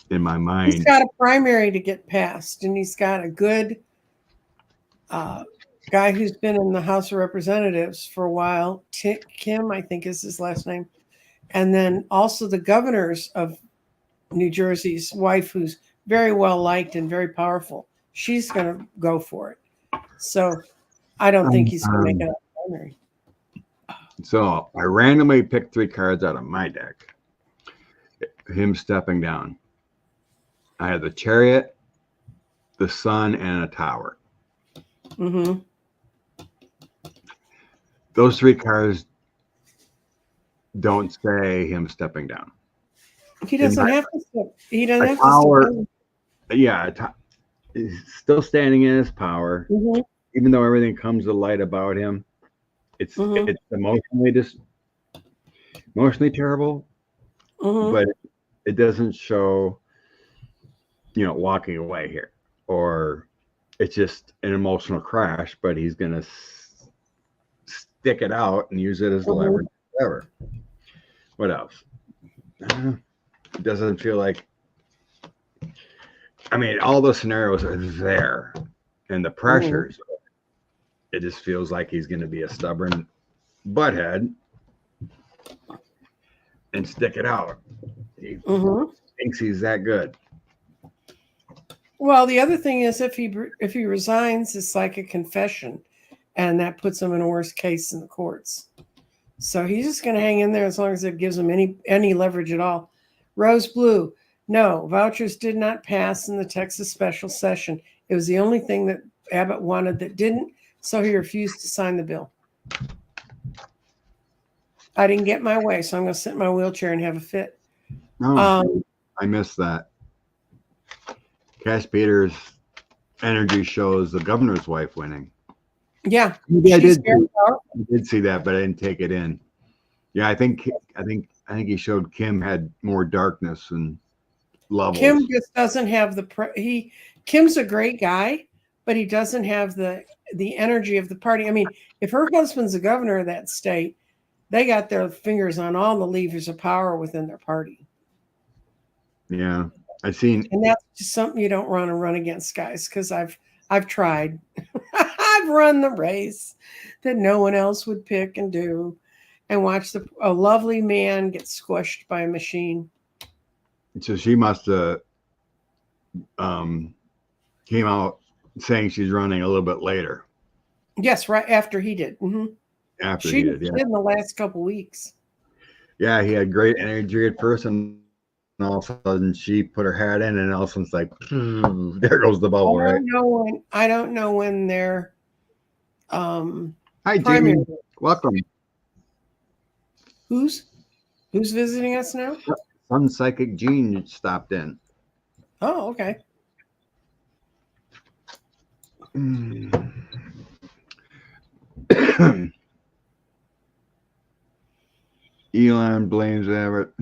in my mind. He's got a primary to get passed, and he's got a good guy who's been in the House of Representatives for a while. Kim, I think is his last name. And then also the governors of New Jersey's wife, who's very well liked and very powerful. She's going to go for it. So I don't think he's going to make it up primary. So I randomly picked 3 cards out of my deck. Him stepping down. I had the Chariot, the Sun, and a Tower. Mm-hmm. Those 3 cards don't say him stepping down. He doesn't have to step. He doesn't have Tower, to step down. Yeah, he's still standing in his power, even though everything comes to light about him. It's emotionally terrible, but it doesn't show, walking away here, or it's just an emotional crash. But he's gonna stick it out and use it as leverage. Whatever. What else? It doesn't feel like. I mean, all those scenarios are there, and the pressures. it just feels like he's going to be a stubborn butthead and stick it out. He thinks he's that good. Well, the other thing is if he resigns, it's like a confession, and that puts him in a worse case in the courts. So he's just going to hang in there as long as it gives him any leverage at all. Rose Blue, no, vouchers did not pass in the Texas special session. It was the only thing that Abbott wanted that didn't, so he refused to sign the bill. I didn't get my way, so I'm going to sit in my wheelchair and have a fit. No, I missed that. Cash Peters' energy shows the governor's wife winning. Yeah, I did see that, but I didn't take it in. Yeah, I think he showed Kim had more darkness and levels. Kim just doesn't have Kim's a great guy, but he doesn't have the energy of the party. I mean, if her husband's the governor of that state, they got their fingers on all the levers of power within their party. Yeah, and that's just something you don't want to run against, guys, because I've tried. I've run the race that no one else would pick and do, and watch a lovely man get squished by a machine. So she must have came out saying she's running a little bit later. Yes, right after he did. After she he did, yeah. In the last couple weeks. Yeah, he had great energy at first, and all of a sudden she put her hat in, and all of a sudden it's like, there goes the bubble, right? I don't know when they're Hi, Jamie. Welcome. Who's visiting us now? Sun Psychic Gene stopped in. Oh, okay. Elon blames Abbott.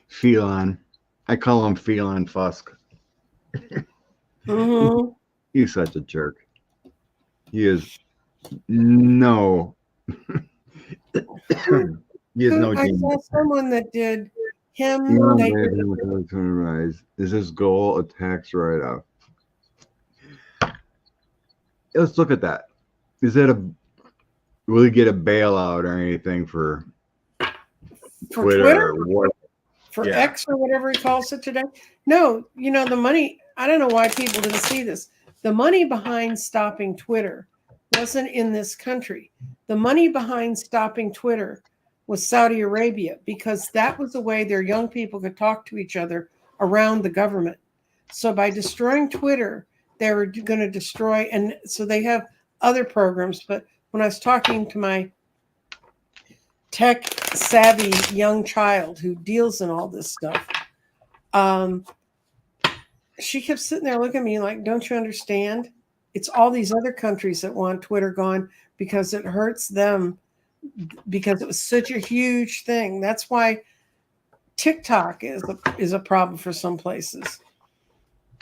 Felon. I call him Felon Fusk. He's such a jerk. He is no. He is no genius. I saw someone that did him. Is his goal a tax write-off? Let's look at that. Will he get a bailout or anything for Twitter? Or for X or whatever he calls it today? No, the money. I don't know why people didn't see this. The money behind stopping Twitter wasn't in this country. The money behind stopping Twitter was Saudi Arabia, because that was the way their young people could talk to each other around the government. So by destroying Twitter, they were going to destroy, and so they have other programs. But when I was talking to my tech savvy young child who deals in all this stuff, she kept sitting there looking at me like, don't you understand? It's all these other countries that want Twitter gone because it hurts them, because it was such a huge thing. That's why TikTok is a problem for some places.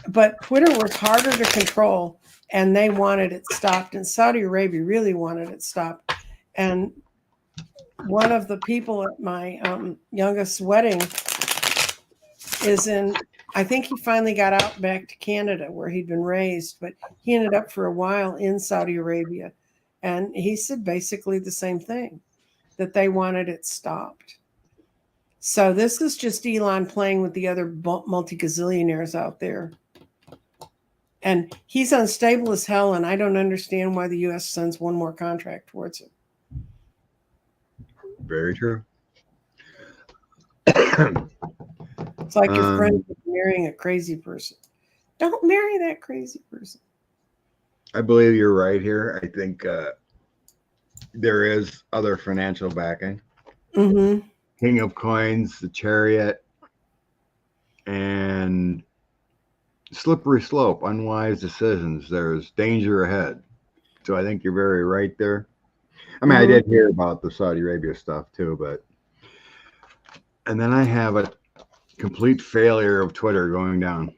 But Twitter was harder to control, and they wanted it stopped. And Saudi Arabia really wanted it stopped. And one of the people at my youngest wedding is in, I think he finally got out back to Canada where he'd been raised, but he ended up for a while in Saudi Arabia. And he said basically the same thing, that they wanted it stopped. So this is just Elon playing with the other multi-gazillionaires out there. And he's unstable as hell, and I don't understand why the U.S. sends one more contract towards him. Very true. It's like your friend marrying a crazy person. Don't marry that crazy person. I believe you're right here. I think there is other financial backing. King of Coins, the Chariot, and slippery slope, unwise decisions. There's danger ahead. So I think you're very right there. I mean, I did hear about the Saudi Arabia stuff too, and then I have a complete failure of Twitter going down.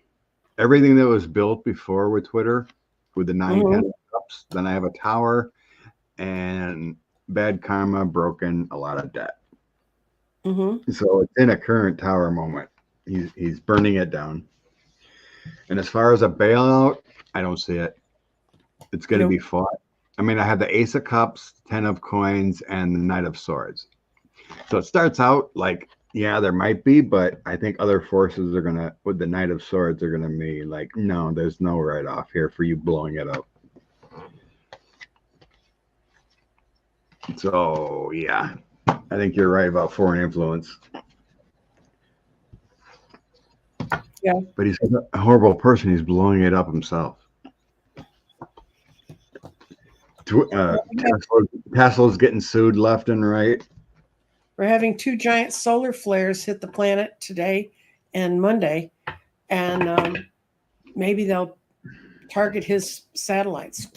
Everything that was built before with Twitter, with the 9-10 ups, then I have a tower, and bad karma, broken, a lot of debt. So it's in a current tower moment. He's burning it down. And as far as a bailout, I don't see it. It's going to be fought. I mean, I have the Ace of Cups, 10 of Coins, and the Knight of Swords. So it starts out like, yeah, there might be, but I think other forces are going to, with the Knight of Swords, are going to be like, no, there's no write-off here for you blowing it up. So, yeah, I think you're right about foreign influence. Yeah. But he's a horrible person. He's blowing it up himself. Tesla's getting sued left and right. We're having 2 giant solar flares hit the planet today and Monday, and maybe they'll target his satellites.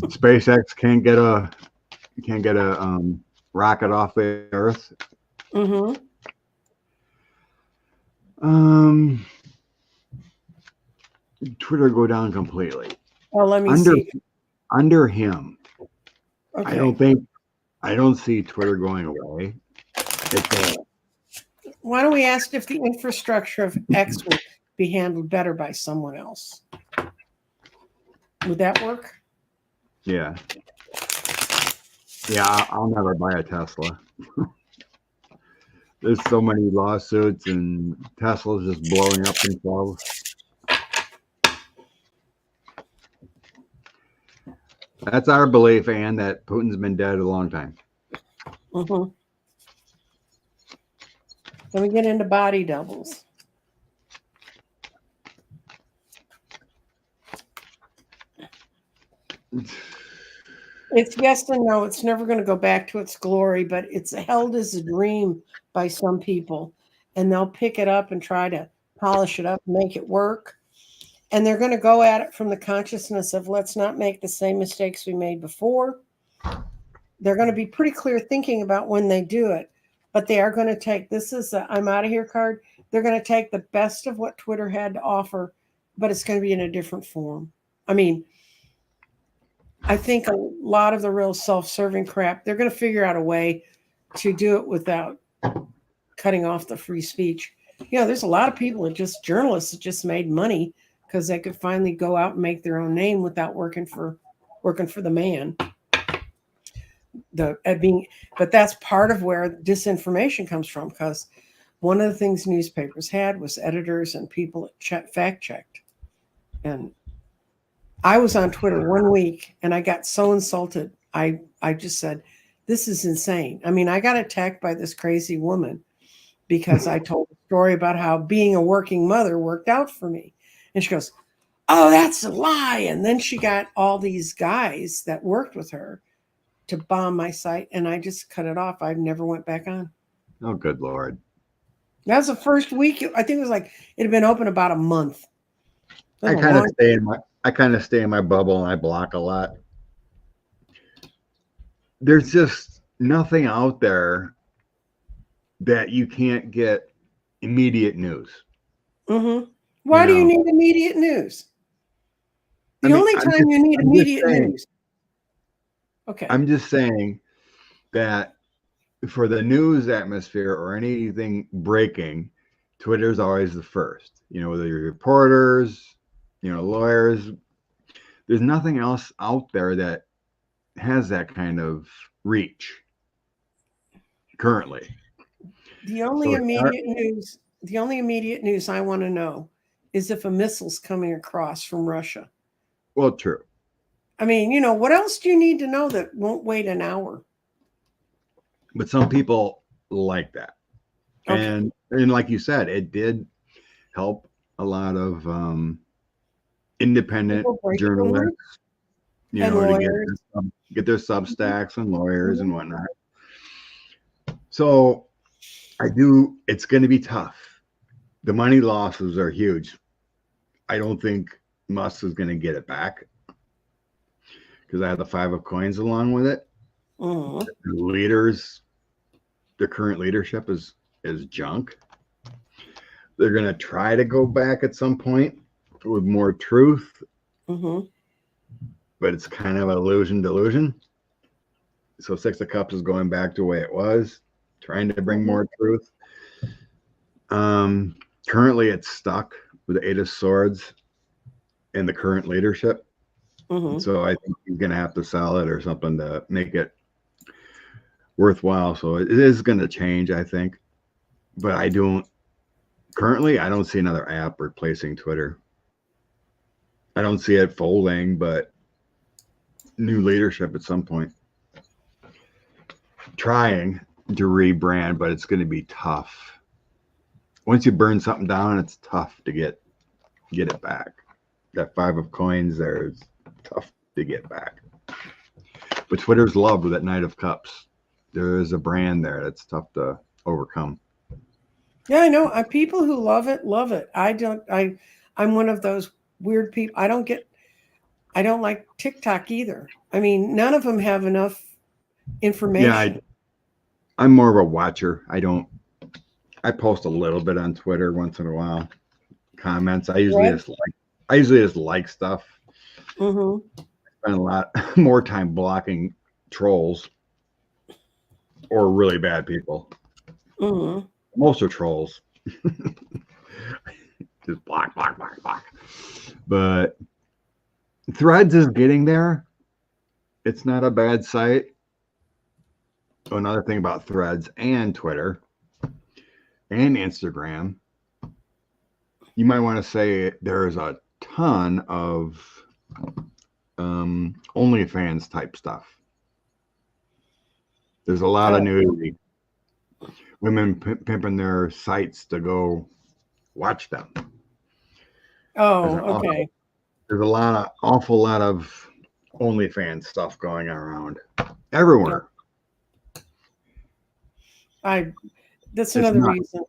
SpaceX can't get a rocket off the Earth. Mm-hmm. Twitter go down completely. Oh, let me see. Under him. Okay. I don't see Twitter going away. Why don't we ask if the infrastructure of X would be handled better by someone else? Would that work? Yeah. Yeah, I'll never buy a Tesla. There's so many lawsuits and Tesla's just blowing up themselves. That's our belief, Ann, that Putin's been dead a long time. Mm-hmm. Then we get into body doubles. It's yes and no. It's never going to go back to its glory, but it's held as a dream by some people, and they'll pick it up and try to polish it up, make it work. And they're going to go at it from the consciousness of let's not make the same mistakes we made before. They're going to be pretty clear thinking about when they do it, but they are going to take, this is a I'm out of here card. They're going to take the best of what Twitter had to offer, but it's going to be in a different form. I mean, I think a lot of the real self-serving crap, they're going to figure out a way to do it without cutting off the free speech. You know, there's a lot of people journalists that just made money because they could finally go out and make their own name without working for the man. But that's part of where disinformation comes from, because one of the things newspapers had was editors and people that fact checked. And I was on Twitter one week and I got so insulted. I just said, this is insane. I mean, I got attacked by this crazy woman because I told a story about how being a working mother worked out for me. And she goes, oh, that's a lie. And then she got all these guys that worked with her to bomb my site. And I just cut it off. I never went back on. Oh, good Lord. That was the first week. I think it was like, it had been open about a month. I kind of stay in my bubble and I block a lot. There's just nothing out there that you can't get immediate news. Mm-hmm. Why do you need immediate news? The only time you need immediate news. Okay. I'm just saying that for the news atmosphere or anything breaking, Twitter's always the first. You know, whether you're reporters, lawyers, there's nothing else out there that has that kind of reach currently. The only immediate news I want to know is if a missile's coming across from Russia. Well, true. I mean, what else do you need to know that won't wait an hour? But some people like that. Okay. And like you said, it did help a lot of independent journalists, to get their Substacks and lawyers and whatnot. So it's going to be tough. The money losses are huge. I don't think Musk is going to get it back because I have the 5 of Coins along with it. The current leadership is junk. They're going to try to go back at some point with more truth, but it's kind of an delusion. So 6 of Cups is going back to the way it was, trying to bring more truth. Currently it's stuck with the 8 of Swords. in the current leadership. Mm-hmm. So I think he's going to have to sell it or something to make it worthwhile. So it is going to change, I think. But I don't see another app replacing Twitter. I don't see it folding, but new leadership at some point trying to rebrand, but it's going to be tough. Once you burn something down, it's tough to get it back. That 5 of coins there is tough to get back. But Twitter's loved with that Knight of Cups. There is a brand there that's tough to overcome. Yeah, I know. People who love it, love it. I'm one of those weird people. I don't like TikTok either. I mean, none of them have enough information. Yeah, I'm more of a watcher. I post a little bit on Twitter once in a while. Comments. I usually just like stuff. Mm-hmm. I spend a lot more time blocking trolls or really bad people. Mm-hmm. Most are trolls. Just block. But Threads is getting there. It's not a bad site. Another thing about Threads and Twitter and Instagram, you might want to say there's a ton of OnlyFans type stuff. There's a lot of nudity. Women pimping their sites to go watch them. Oh, okay. There's awful lot of OnlyFans stuff going around everywhere. That's another reason.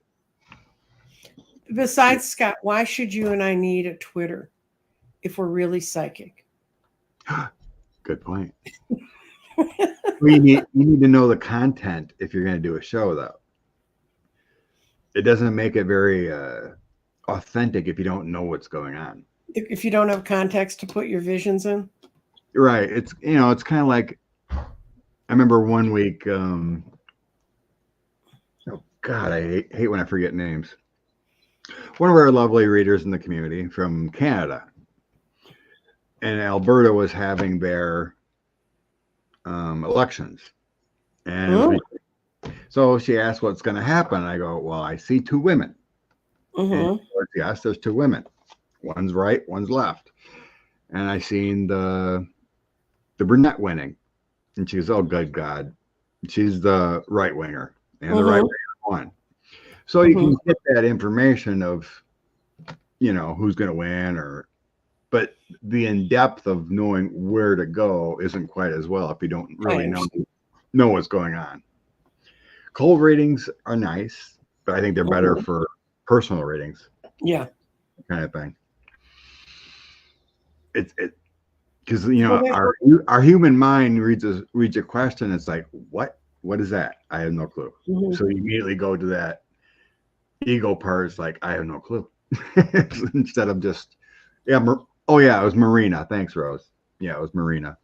Besides, Scott, why should you and I need a Twitter if we're really psychic? Good point. You need to know the content if you're going to do a show, though. It doesn't make it very authentic if you don't know what's going on. If you don't have context to put your visions in. Right. It's kind of like, I remember one week, oh God, I hate when I forget names. One of our lovely readers in the community from Canada, and Alberta was having their elections. And so she asked what's going to happen. I go, well, I see 2 women. Mm-hmm. And yes, there's 2 women. One's right, one's left. And I seen the brunette winning. And she goes, oh, good God. She's the right winger. And the right winger won. So you can get that information of, who's going to win but the in-depth of knowing where to go isn't quite as well if you don't really know what's going on. Cold ratings are nice, but I think they're better for personal ratings. Yeah. Kind of thing. Because our human mind reads a question. It's like, what is that? I have no clue. So you immediately go to that ego part. It's like, I have no clue. Instead of just, it was Marina. Thanks, Rose. Yeah, it was Marina.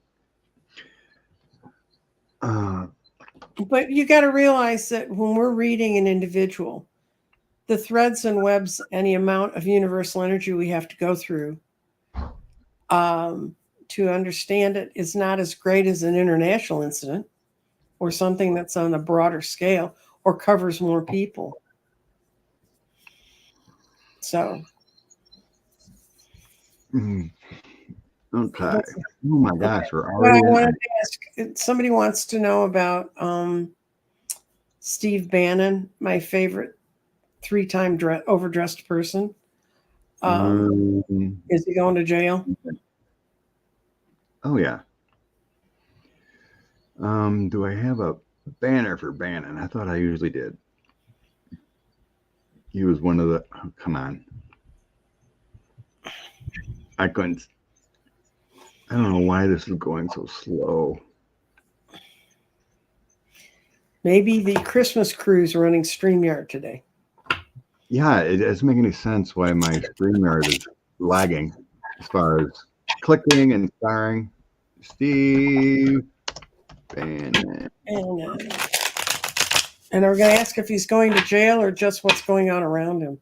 But you got to realize that when we're reading an individual, the threads and webs and the amount of universal energy we have to go through to understand it is not as great as an international incident or something that's on a broader scale or covers more people. So. Okay. Oh my gosh, we're already. I wanted to ask, somebody wants to know about Steve Bannon, my favorite 3-time overdressed person. Is he going to jail? Oh yeah. Do I have a banner for Bannon? I thought I usually did. He was one of the. Oh, come on. I couldn't. I don't know why this is going so slow. Maybe the Christmas cruise running StreamYard today. Yeah, it doesn't make any sense why my StreamYard is lagging as far as clicking and starring. Steve Bannon. And we're going to ask if he's going to jail or just what's going on around him.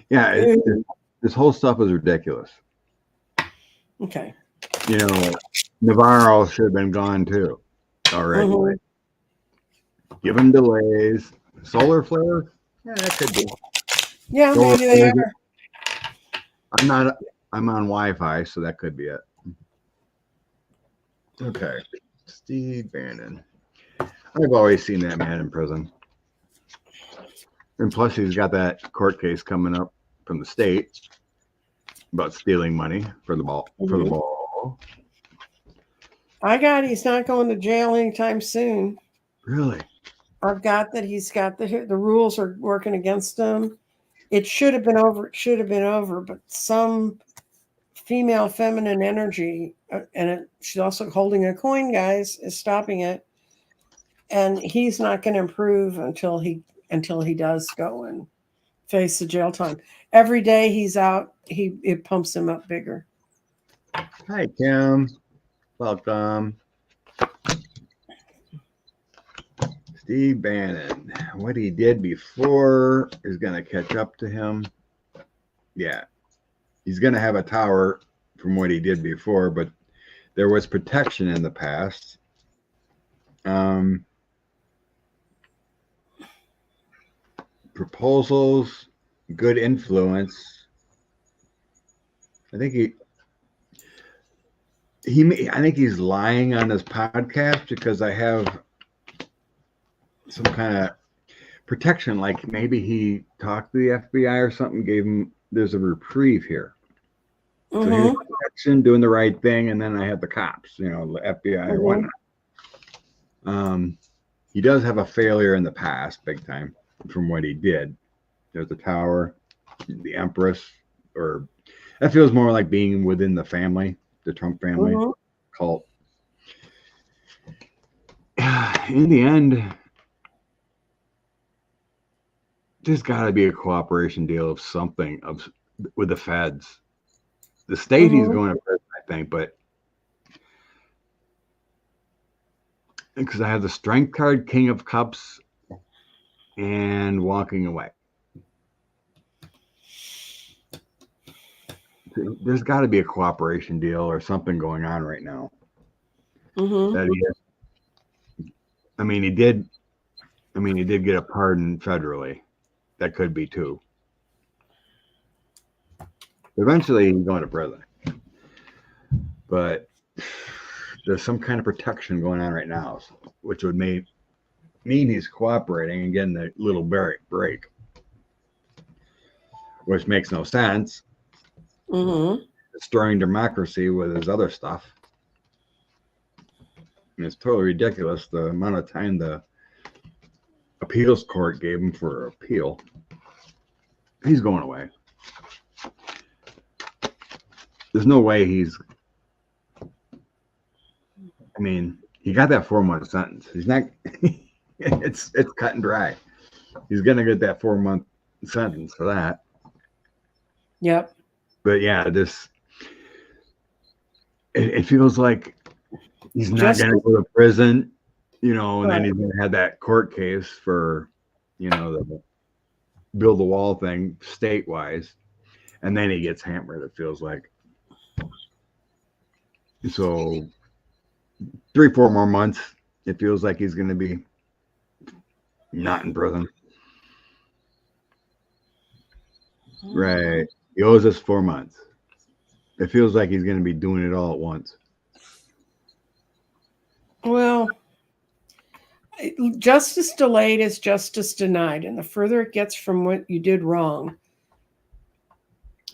Yeah, This whole stuff is ridiculous. Okay. You know, Navarro should have been gone too already. Mhm. Give him delays. Solar flare? Yeah, that could be. Yeah, Solar maybe they flares. are. I'm on Wi-Fi, so that could be it. Okay. Steve Bannon. I've always seen that man in prison. And plus he's got that court case coming up from the state about stealing money for the ball. He's not going to jail anytime soon. Really? I've got that he's got the rules are working against him. It should have been over, but some female feminine energy, she's also holding a coin, guys, is stopping it. And he's not going to improve until he does go and face the jail time. Every day he's out, it pumps him up bigger. Hi, Kim. Welcome. Steve Bannon. What he did before is going to catch up to him. Yeah. He's going to have a tower from what he did before, but there was protection in the past. Proposals, good influence. I think I think he's lying on his podcast because I have some kind of protection, like maybe he talked to the FBI or something, there's a reprieve here. So he was protection, doing the right thing, and then I have the cops, the FBI or whatnot. He does have a failure in the past, big time, from what he did. There's the tower, the Empress, or that feels more like being within the family, the Trump family cult. In the end, there's got to be a cooperation deal of something with the feds. The state he's going to prison, I think, but because I have the strength card, King of Cups, and walking away. There's got to be a cooperation deal or something going on right now. That he did get a pardon federally. That could be too. Eventually, he's going to prison. But there's some kind of protection going on right now, which would mean he's cooperating and getting a little break, which makes no sense. Destroying democracy with his other stuff. And it's totally ridiculous the amount of time the appeals court gave him for appeal. He's going away. There's no way he got that 4-month sentence. He's not, it's cut and dry. He's going to get that 4-month sentence for that. Yep. But yeah, it feels like he's not going to go to prison, and then he's going to have that court case for, the build the wall thing state-wise. And then he gets hammered, it feels like. So 3-4 more months, it feels like he's going to be not in prison. Right. He owes us 4 months. It feels like he's going to be doing it all at once. Well, justice delayed is justice denied. And the further it gets from what you did wrong,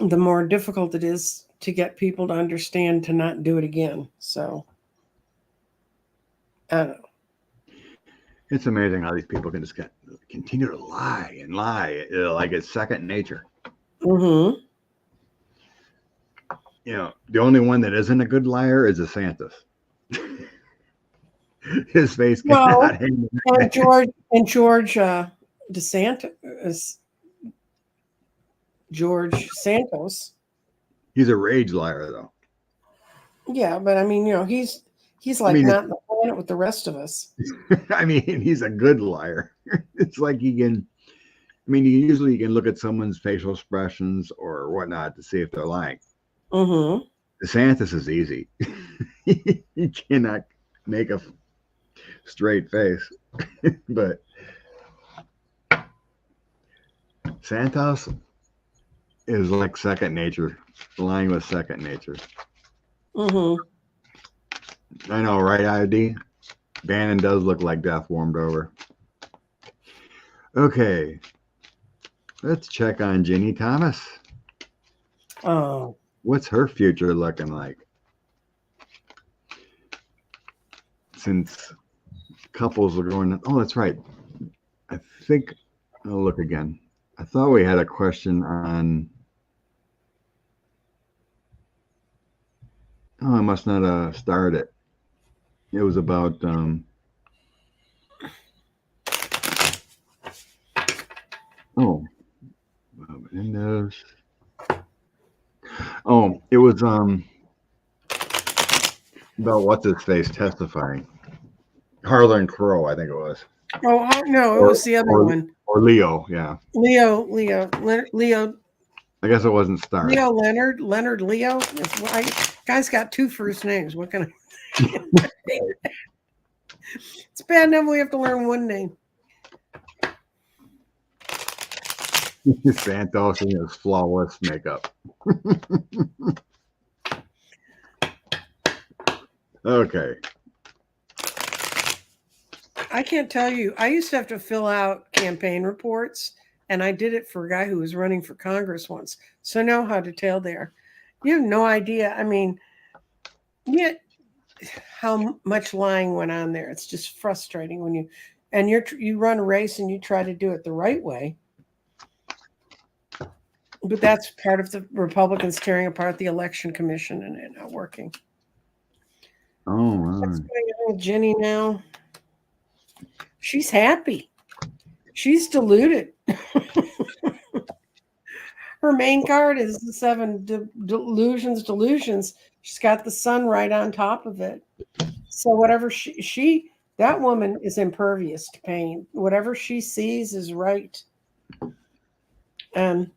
the more difficult it is to get people to understand to not do it again. So, I don't know. It's amazing how these people can just continue to lie and lie, like it's second nature. The only one that isn't a good liar is DeSantis. His face cannot hang. And George DeSantis, George Santos. He's a rage liar, though. Yeah, but he's like not on the planet with the rest of us. He's a good liar. It's like he can I mean, you can look at someone's facial expressions or whatnot to see if they're lying. Mm-hmm. DeSantis is easy. You cannot make a straight face, but Santos is like second nature. Lying was second nature. Mm-hmm. I know, right, ID? Bannon does look like death warmed over. Okay, let's check on Ginny Thomas. Oh. What's her future looking like? Since couples are going, oh, that's right. I think, I'll look again. I thought we had a question on, oh, I must not start it. It was about, Menendez. Oh, it was about what's his face testifying. Harlan Crow, I think it was. Oh no, it was the other one. Or Leo, yeah. Leo. I guess it wasn't Starr. Leo Leonard. Leo. Guy's got two first names. What can I? It's bad enough we have to learn one name. Santos and his flawless makeup. Okay. I can't tell you. I used to have to fill out campaign reports, and I did it for a guy who was running for Congress once. So I know how detailed they are. You have no idea. I mean, yet how much lying went on there. It's just frustrating when you run a race and you try to do it the right way. But that's part of the Republicans tearing apart the election commission and it not working. Oh, wow. What's going on with Jenny now? She's happy. She's deluded. Her main card is the 7 delusions. She's got the sun right on top of it. So whatever that woman is impervious to pain. Whatever she sees is right. And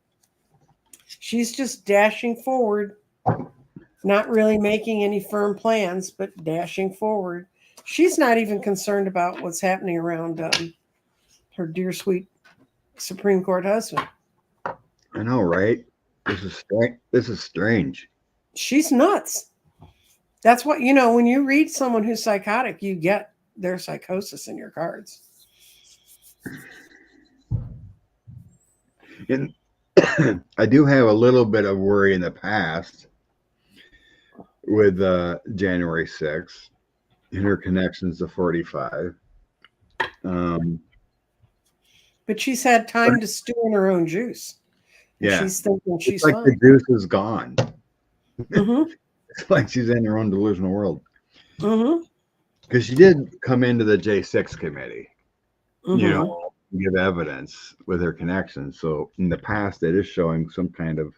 she's just dashing forward, not really making any firm plans, but dashing forward. She's not even concerned about what's happening around her dear, sweet Supreme Court husband. I know, right? This is strange. She's nuts. That's what, when you read someone who's psychotic, you get their psychosis in your cards. And I do have a little bit of worry in the past with January 6th and her connections to 45. But she's had time to stew in her own juice. Yeah. She's thinking she's like fine. the juice is gone. Mm-hmm. It's like she's in her own delusional world. Mm-hmm. Because she did come into the J6 committee, Mm-hmm. Give evidence with her connections. So in the past, it is showing some kind of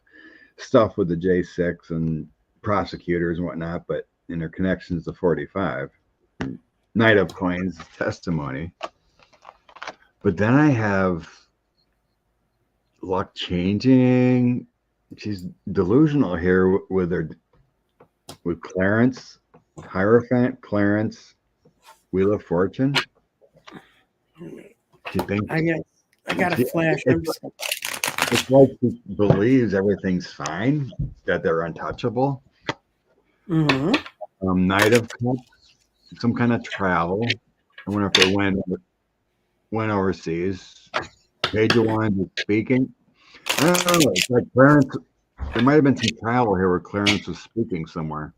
stuff with the J6 and prosecutors and whatnot, but in her connections to 45, Knight of Coins testimony. But then I have luck changing. She's delusional here with Clarence, Hierophant, Clarence, Wheel of Fortune. She thinks I got a flash. It's like she believes everything's fine, that they're untouchable. Mm-hmm. Knight of Cups, some kind of travel. I wonder if they went overseas. Page of Wands is speaking. I don't know. It's like Clarence. There might have been some travel here where Clarence was speaking somewhere.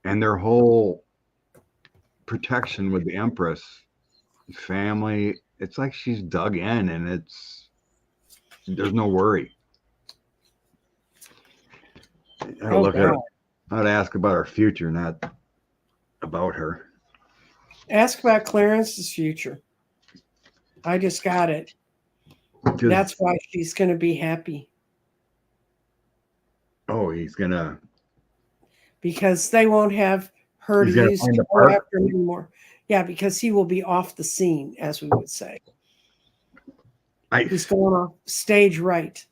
And their whole protection with the Empress family, it's like she's dug in and there's no worry. I'd ask about her future, not about her. Ask about Clarence's future. I just got it. That's why she's going to be happy. Oh, he's going to. Because they won't have her to use to go after him anymore. Yeah, because he will be off the scene, as we would say. He's going off stage right.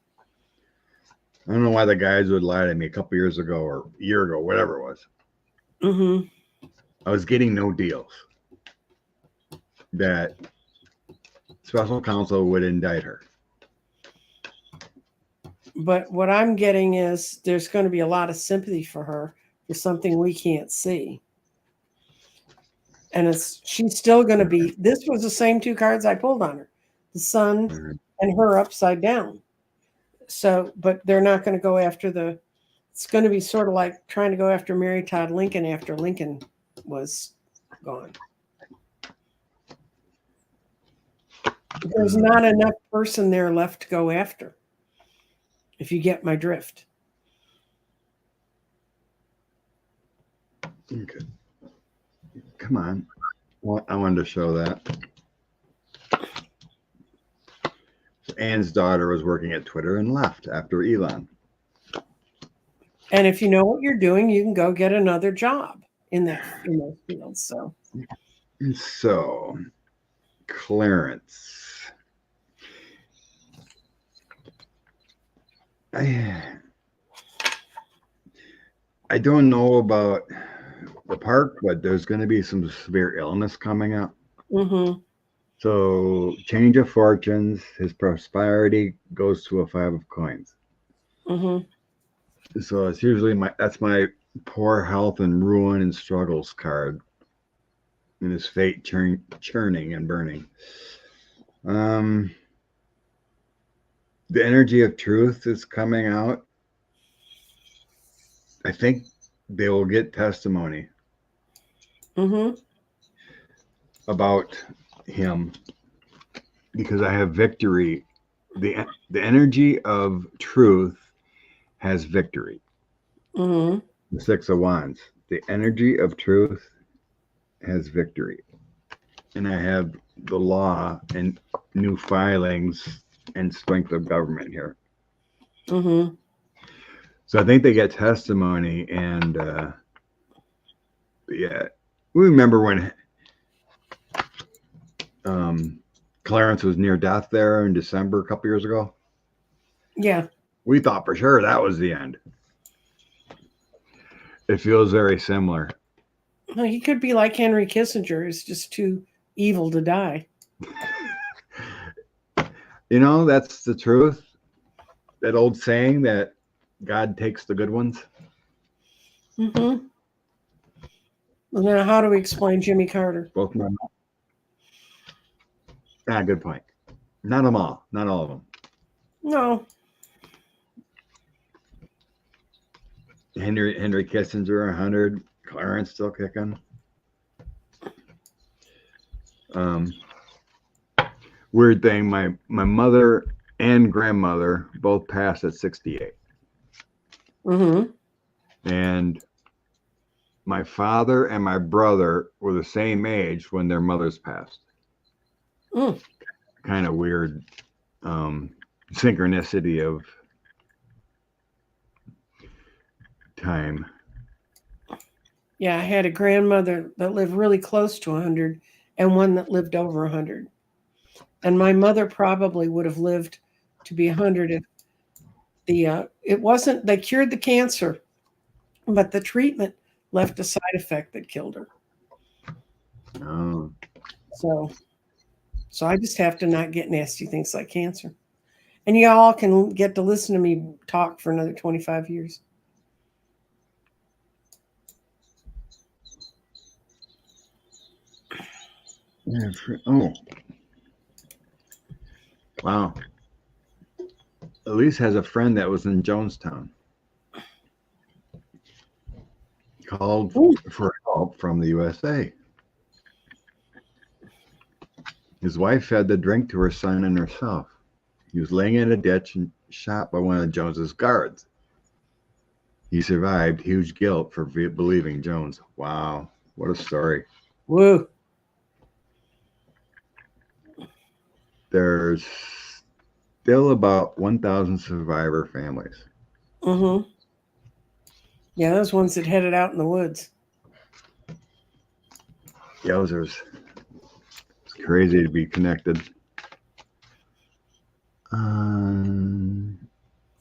I don't know why the guys would lie to me a couple years ago or a year ago, whatever it was. Mm-hmm. I was getting no deals that special counsel would indict her. But what I'm getting is there's going to be a lot of sympathy for her for something we can't see. And she's still going to be, this was the same two cards I pulled on her, the sun and her upside down. So, but they're not going to go after it's going to be sort of like trying to go after Mary Todd Lincoln after Lincoln was gone. There's not enough person there left to go after, if you get my drift. Okay. Come on. Well, I wanted to show that. Ann's daughter was working at Twitter and left after Elon. And if you know what you're doing, you can go get another job in those fields. So, Clarence. I don't know about the park, but there's going to be some severe illness coming up. Mm-hmm. So, change of fortunes. His prosperity goes to a 5 of coins. Mm-hmm. So it's usually that's my poor health and ruin and struggles card. And his fate churning and burning. The energy of truth is coming out. I think they will get testimony about him because I have victory. The energy of truth has victory. The 6 of Wands. The energy of truth has victory. And I have the law and new filings and strength of government here. So I think they get testimony and yeah. We remember when Clarence was near death there in December a couple years ago. Yeah. We thought for sure that was the end. It feels very similar. Well, he could be like Henry Kissinger, who's just too evil to die. You know, that's the truth. That old saying that God takes the good ones. Well, now, how do we explain Jimmy Carter? Both men. Good point. Not them all. Not all of them. No. Henry Kissinger, 100. Clarence still kicking. Weird thing. My mother and grandmother both passed at 68. And my father and my brother were the same age when their mothers passed. Kind of weird synchronicity of time. Yeah, I had a grandmother that lived really close to 100 and one that lived over 100. And my mother probably would have lived to be 100 if it wasn't, they cured the cancer, but the treatment left a side effect that killed her. Oh. So I just have to not get nasty things like cancer. And y'all can get to listen to me talk for another 25 years. Yeah, oh. Wow. Elise has a friend that was in Jonestown. Called for help from the USA. His wife fed the drink to her son and herself. He was laying in a ditch and shot by one of Jones's guards. He survived. Huge guilt for believing Jones. Wow. What a story. Woo. There's still about 1,000 survivor families. Yeah, those ones that headed out in the woods. Yowzers. It's crazy to be connected.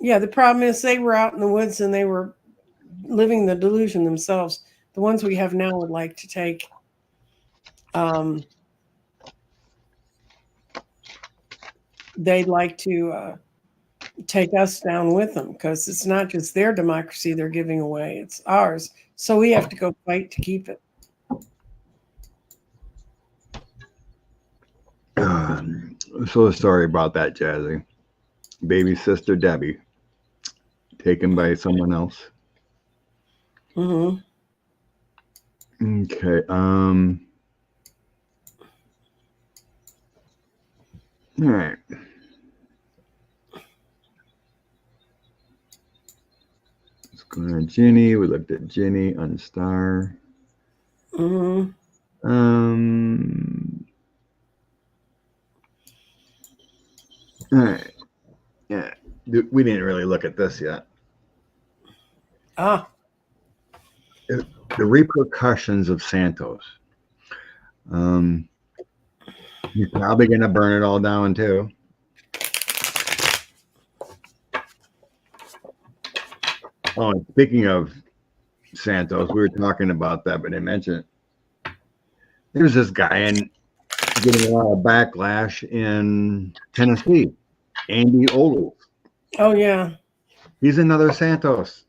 Yeah, the problem is they were out in the woods and they were living the delusion themselves. The ones we have now would like to take they'd like to take us down with them because it's not just their democracy they're giving away, it's ours. So we have to go fight to keep it. So sorry about that, Jazzy. Baby sister Debbie taken by someone else. Mm-hmm. Okay. All right. Let's go to Ginny. We looked at Ginny on Star. Mm-hmm. All right. Yeah. We didn't really look at this yet. The repercussions of Santos. He's probably going to burn it all down too. Oh, and speaking of Santos, we were talking about that, but I mentioned there's this guy and getting a lot of backlash in Tennessee, Andy Ogles. Oh yeah, he's another Santos.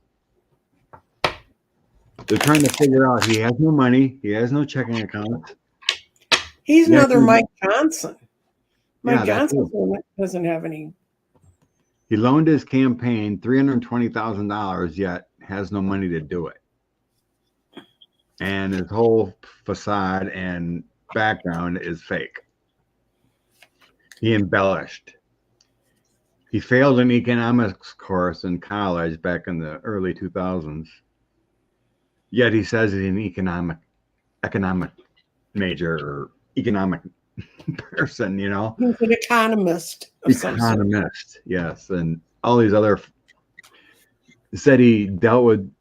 They're trying to figure out he has no money, he has no checking account. He's another Mike Johnson. Mike Johnson doesn't have any. He loaned his campaign $320,000, yet has no money to do it. And his whole facade and background is fake. He embellished. He failed an economics course in college back in the early 2000s. Yet he says he's an economic major or economic person, you know. He's an economist. Economist, yes. And all these other said he dealt with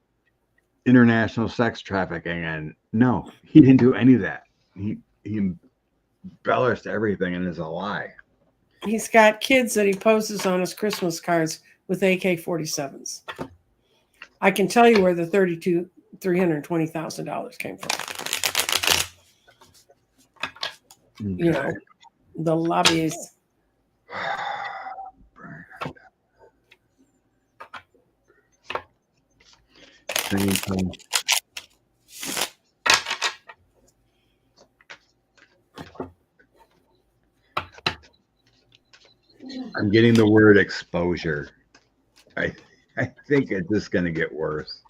international sex trafficking, and no, he didn't do any of that. He embellished everything and is a lie. He's got kids that he poses on his Christmas cards with AK-47s. I can tell you where the $320,000 came from. Okay. You know, the lobbyists. I'm getting the word exposure. I think it's just going to get worse.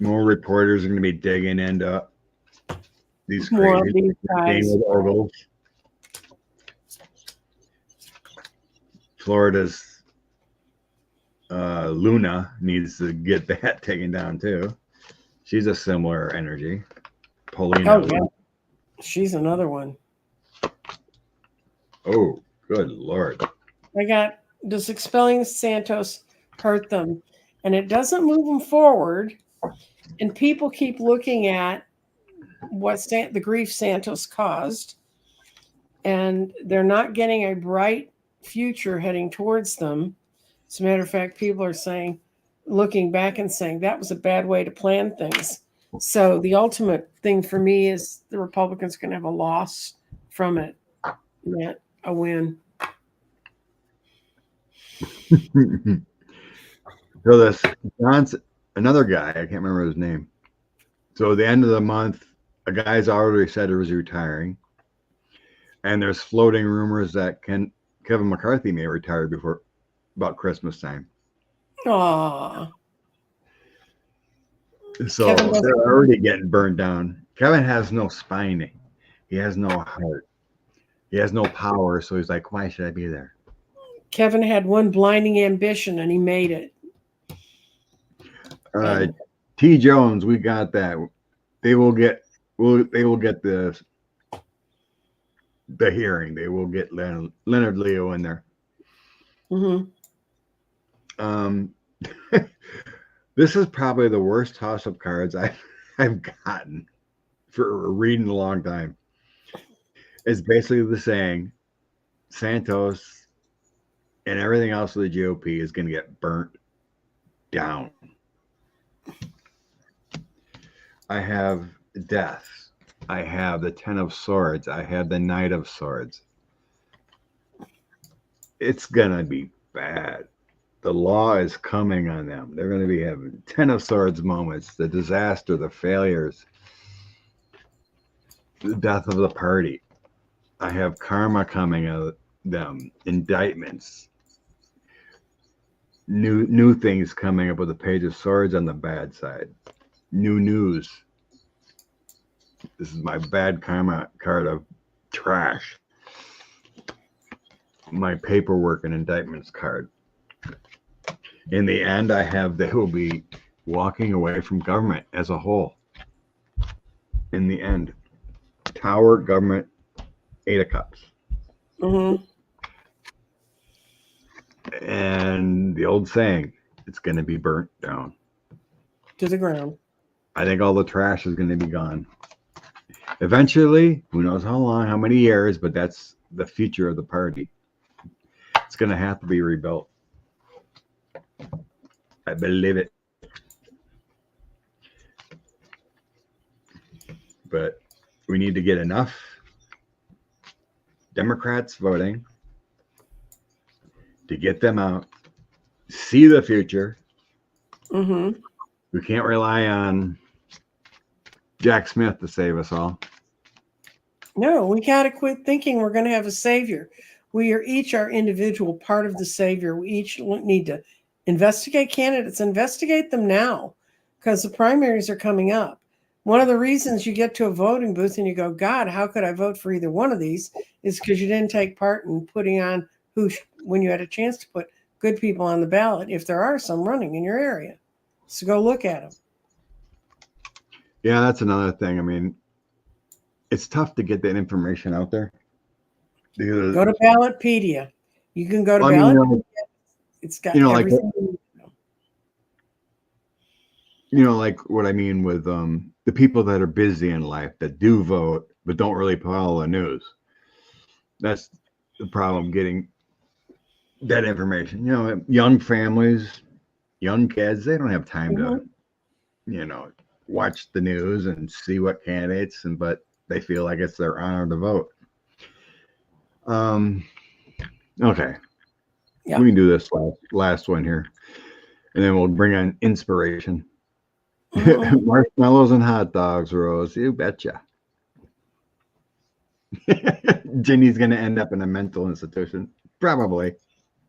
More reporters are going to be digging into these crazy Ogles. Florida's Luna needs to get that taken down too. She's a similar energy. Paulina. Oh, yeah. She's another one. Oh, good Lord. Does expelling Santos hurt them? And it doesn't move them forward. And people keep looking at what the grief Santos caused. And they're not getting a bright future heading towards them. As a matter of fact, people are saying, looking back and saying, that was a bad way to plan things. So the ultimate thing for me is the Republicans are going to have a loss from it, not a win. So this Johnson, another guy, I can't remember his name. So at the end of the month, a guy's already said he was retiring. And there's floating rumors that Kevin McCarthy may retire before about Christmas time. Aww. So they're already getting burned down. Kevin has no spine. He has no heart. He has no power. So he's like, why should I be there? Kevin had one blinding ambition and he made it. T. Jones, we got that. They will get the hearing. They will get Leonard Leo in there. Mm-hmm. This is probably the worst toss-up cards I've gotten for reading a long time. is basically the saying Santos and everything else of the GOP is going to get burnt down. I have death. I have the 10 of Swords. I have the Knight of Swords. It's going to be bad. The law is coming on them. They're going to be having 10 of Swords moments, the disaster, the failures, the death of the party. I have karma coming at them, indictments, new things coming up with the Page of Swords on the bad side, new news. This is my bad karma card of trash. My paperwork and indictments card. In the end, I have they will be walking away from government as a whole. In the end, Tower, government, 8 of Cups. Mm-hmm. And the old saying, it's going to be burnt down To the ground. I think all the trash is going to be gone. Eventually, who knows how long, how many years, but that's the future of the party. It's going to have to be rebuilt. I believe it. But we need to get enough Democrats voting to get them out, see the future. Mm-hmm. We can't rely on Jack Smith to save us all. No, we got to quit thinking we're going to have a savior. We are each our individual part of the savior. We each need to investigate candidates, investigate them now, because the primaries are coming up. One of the reasons you get to a voting booth and you go, God, how could I vote for either one of these, is because you didn't take part in putting on when you had a chance to put good people on the ballot, if there are some running in your area. So go look at them. Yeah, that's another thing. I mean, it's tough to get that information out there. Go to Ballotpedia. You can go to I mean, Ballotpedia. It's got everything. Like what I mean with the people that are busy in life that do vote but don't really follow the news. That's the problem, getting that information. Young families, young kids, they don't have time to, watch the news and see what candidates, but they feel like it's their honor to vote. Okay. Yeah. We can do this last one here, and then we'll bring on inspiration. Mm-hmm. Marshmallows and hot dogs, Rose. You betcha. Ginny's going to end up in a mental institution. Probably.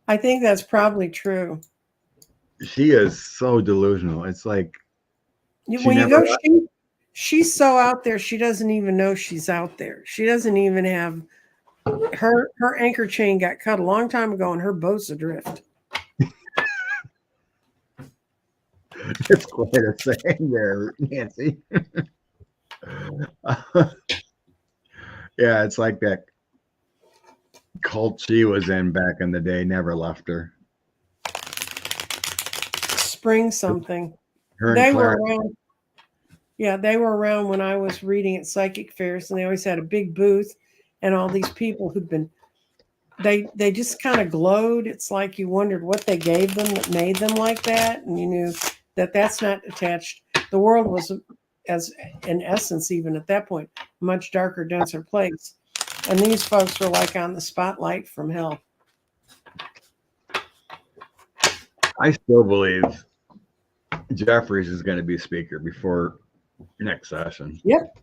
I think that's probably true. She is so delusional. It's like she's so out there, she doesn't even know she's out there. She doesn't even have her anchor chain got cut a long time ago and her boat's adrift. That's quite a saying there, Nancy. Yeah, it's like that cult she was in back in the day never left her. Spring something. They were around. Yeah, they were around when I was reading at psychic fairs, and they always had a big booth, and all these people who'd been. They just kind of glowed. It's like you wondered what they gave them that made them like that, and you knew that that's not attached. The world was, as in essence, even at that point, a much darker, denser place. And these folks were like on the spotlight from hell. I still believe Jeffries is going to be speaker before next session. Yep.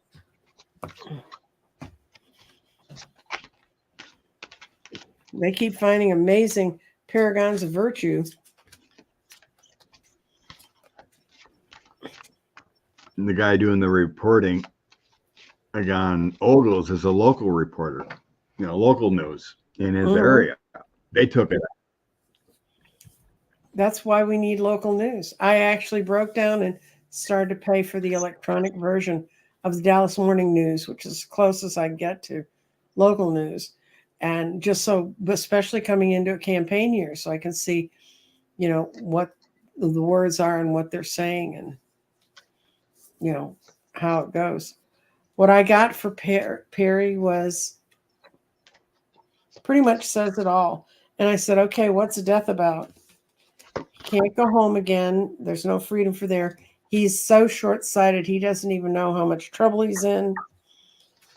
They keep finding amazing paragons of virtue. And the guy doing the reporting, again, Ogles is a local reporter, local news in his area. They took it. That's why we need local news. I actually broke down and started to pay for the electronic version of the Dallas Morning News, which is as close as I get to local news. And just so, especially coming into a campaign year, so I can see, what the words are and what they're saying and, how it goes. What I got for Perry was Pretty much says it all. And I said, okay, what's the death about? Can't go home again. There's no freedom for there. He's so short-sighted. He doesn't even know how much trouble he's in.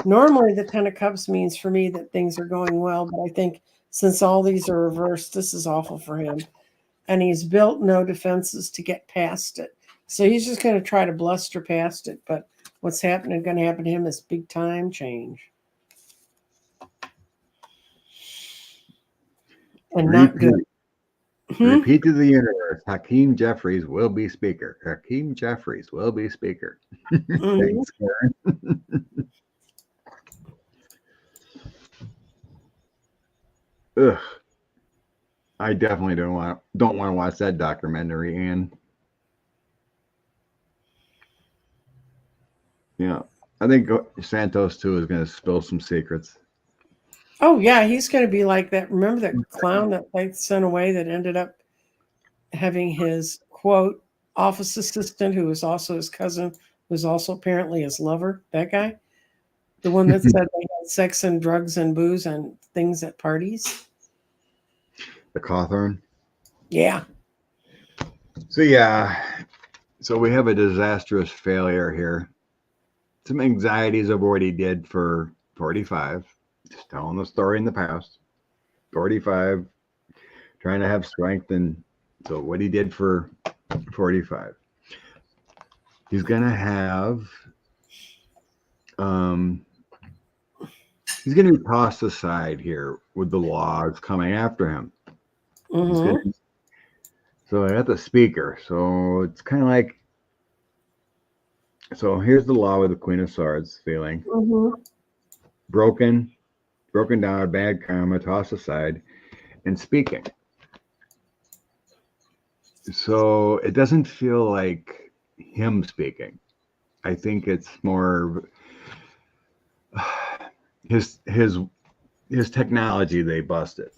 Normally, the 10 of Cups means for me that things are going well, but I think since all these are reversed, this is awful for him. And he's built no defenses to get past it. So he's just going to try to bluster past it. But what's going to happen to him is big time change. And not good. Repeat to the universe. Hakeem Jeffries will be speaker. Hakeem Jeffries will be speaker. Thanks, Karen. Ugh. I definitely don't want to watch that documentary, Ann. Yeah, I think Santos too is going to spill some secrets. Oh yeah, he's going to be like that. Remember that clown that they sent away that ended up having his quote office assistant, who was also his cousin, who's also apparently his lover. That guy, the one that said they had sex and drugs and booze and things at parties. The Cawthorn. Yeah. So we have a disastrous failure here. Some anxieties of what he did for 45, just telling the story in the past. 45, trying to have strength, and so what he did for 45. He's gonna have he's gonna be tossed aside here with the laws coming after him. Mm-hmm. So I got the speaker. So it's kind of like, so here's the law with the Queen of Swords feeling. Mm-hmm. Broken down, bad karma, tossed aside, and speaking. So it doesn't feel like him speaking. I think it's more his technology they busted.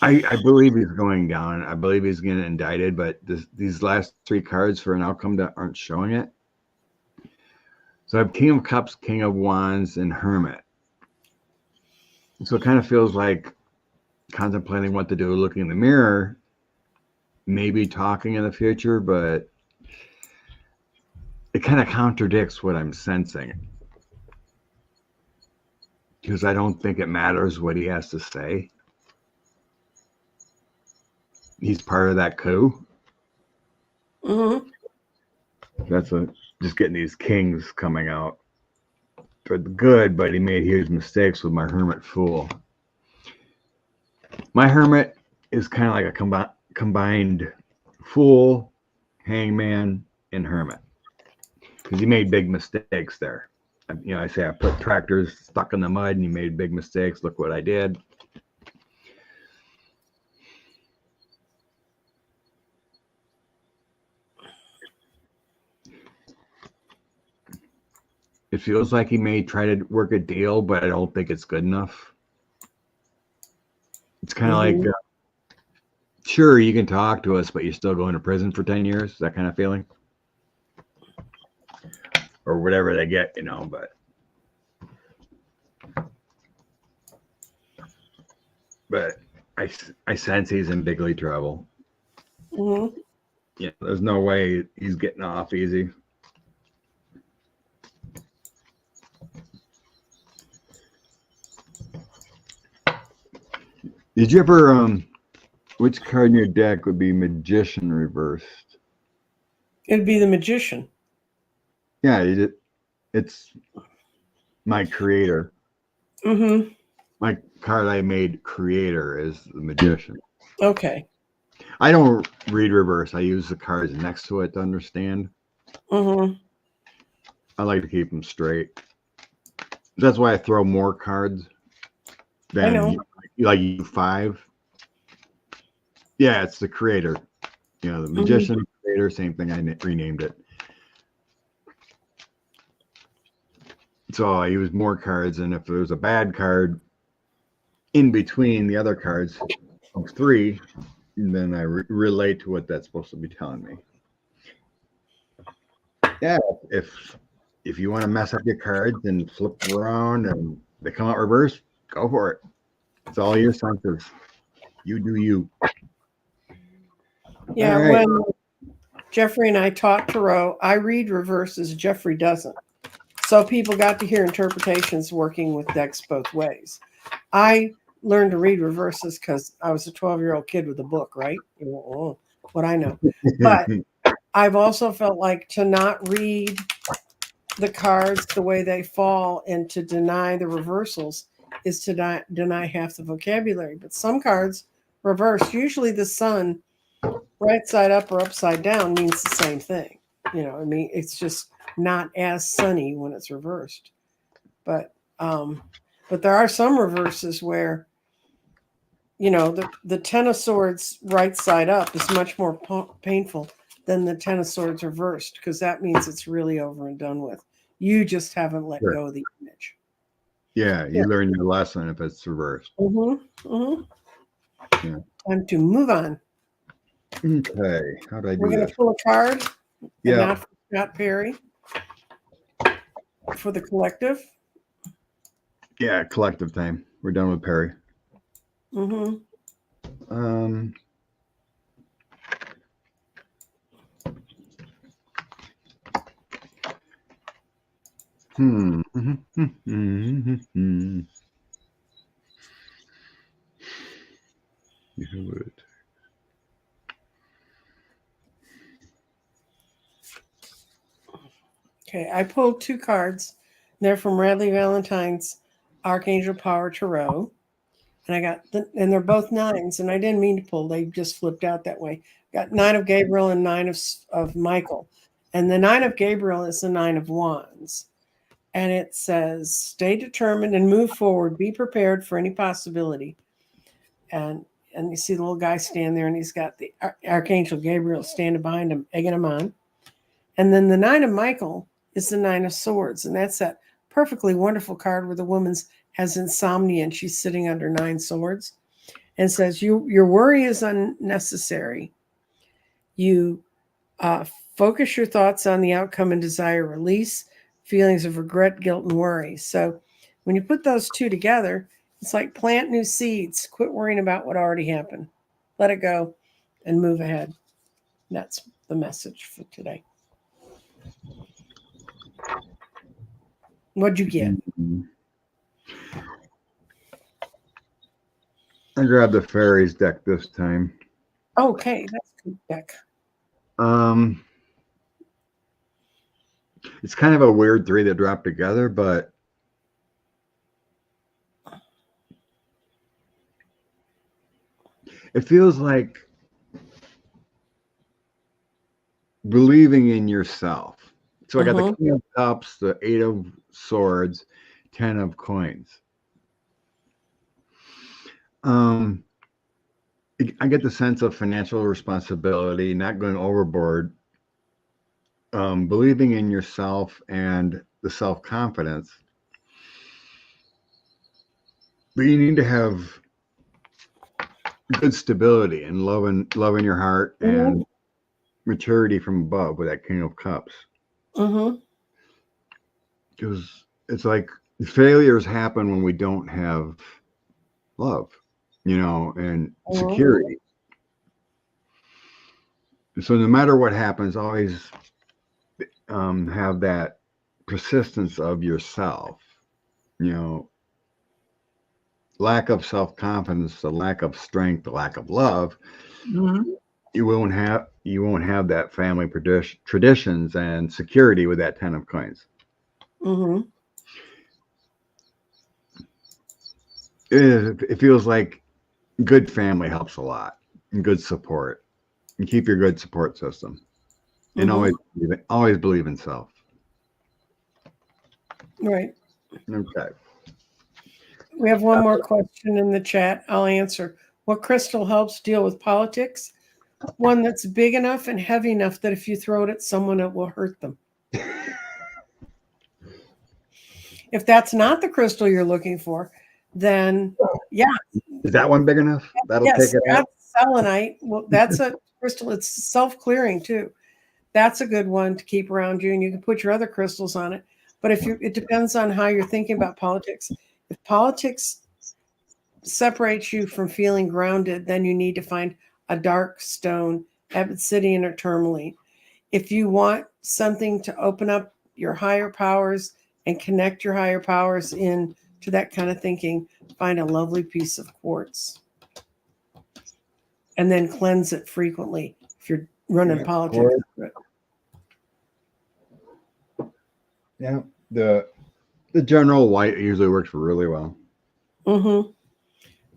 I believe he's going down. I believe he's getting indicted, but these last three cards for an outcome that aren't showing it. So I have King of Cups, King of Wands, and Hermit. So it kind of feels like contemplating what to do, looking in the mirror, maybe talking in the future, but it kind of contradicts what I'm sensing. Because I don't think it matters what he has to say. He's part of that coup. Mm-hmm. That's just getting these kings coming out for the good, but he made huge mistakes with my Hermit Fool. My Hermit is kind of like a combined Fool, Hangman, and Hermit. Because he made big mistakes there. I say I put tractors stuck in the mud and he made big mistakes. Look what I did. It feels like he may try to work a deal, but I don't think it's good enough. It's kind of like, sure, you can talk to us, but you're still going to prison for 10 years. That kind of feeling. Or whatever they get, but I sense he's in bigly trouble. Mm-hmm. Yeah, there's no way he's getting off easy. Did you ever which card in your deck would be Magician reversed? It'd be the Magician. Yeah, it's my Creator. Mm-hmm. My card I made Creator is the Magician. Okay. I don't read reverse. I use the cards next to it to understand. Mm-hmm. I like to keep them straight. That's why I throw more cards than like U5. Yeah, it's the Creator. The Magician, Creator, same thing. I renamed it. So I use more cards, and if there's a bad card in between the other cards of 3, then I relate to what that's supposed to be telling me. Yeah, if you want to mess up your cards and flip around and they come out reverse, go for it. It's all your senses. You do you. Yeah, All right. when Jeffrey and I taught tarot, I read reverses, Jeffrey doesn't. So people got to hear interpretations working with decks both ways. I learned to read reverses because I was a 12-year-old kid with a book, right? Oh, what I know. But I've also felt like to not read the cards the way they fall and to deny the reversals is to deny half the vocabulary. But some cards reverse, usually the sun right side up or upside down means the same thing. You know, I mean, it's just not as sunny when it's reversed. But there are some reverses where, you know, the Ten of Swords right side up is much more painful than the Ten of Swords reversed because that means it's really over and done with. You just haven't let Sure. go of the image. Yeah, you learn your lesson if it's reversed. Mm-hmm. Mm-hmm. Yeah. Time to move on. Okay, how do I We're do going this? to pull a card. Yeah. And not for Scott Perry. For the collective. Yeah, collective time. We're done with Perry. Mm-hmm. You would. Okay, I pulled two cards. They're from Radley Valentine's Archangel Power Tarot. And I got and they're both nines, and I didn't mean to pull. They just flipped out that way. Got Nine of Gabriel and Nine of Michael. And the Nine of Gabriel is the Nine of Wands. And it says, stay determined and move forward. Be prepared for any possibility. And you see the little guy stand there, and he's got the Archangel Gabriel standing behind him, egging him on. And then the Nine of Michael is the Nine of Swords. And that's that perfectly wonderful card where the woman has insomnia and she's sitting under 9 swords and says, your worry is unnecessary. You focus your thoughts on the outcome and desire release feelings of regret, guilt, and worry. So when you put those two together, it's like plant new seeds. Quit worrying about what already happened. Let it go and move ahead. That's the message for today. What'd you get? I grabbed the fairies deck this time. Okay, that's a good deck. It's kind of a weird three that dropped together, but it feels like believing in yourself. So I got the King of Cups, the 8 of Swords, 10 of Coins. I get the sense of financial responsibility, not going overboard, believing in yourself and the self-confidence. But you need to have good stability and love in your heart and maturity from above with that King of Cups. Because it's like failures happen when we don't have love, you know, and security. So no matter what happens, always have that persistence of yourself, you know, lack of self-confidence, the lack of strength, the lack of love. You won't have that family traditions and security with that 10 of Coins. It feels like good family helps a lot, and good support, and keep your good support system, and always believe in self. Right. Okay. We have one more question in the chat. I'll answer. What crystal helps deal with politics? One that's big enough and heavy enough that if you throw it at someone, it will hurt them. If that's not the crystal you're looking for, then yeah. Is that one big enough? That'll take it out. That's selenite. Well, that's a crystal. It's self-clearing too. That's a good one to keep around you, and you can put your other crystals on it. But it depends on how you're thinking about politics. If politics separates you from feeling grounded, then you need to find a dark stone, obsidian or tourmaline. If you want something to open up your higher powers and connect your higher powers in to that kind of thinking, find a lovely piece of quartz. And then cleanse it frequently if you're running politics. Yeah, the general white usually works really well. Mm-hmm.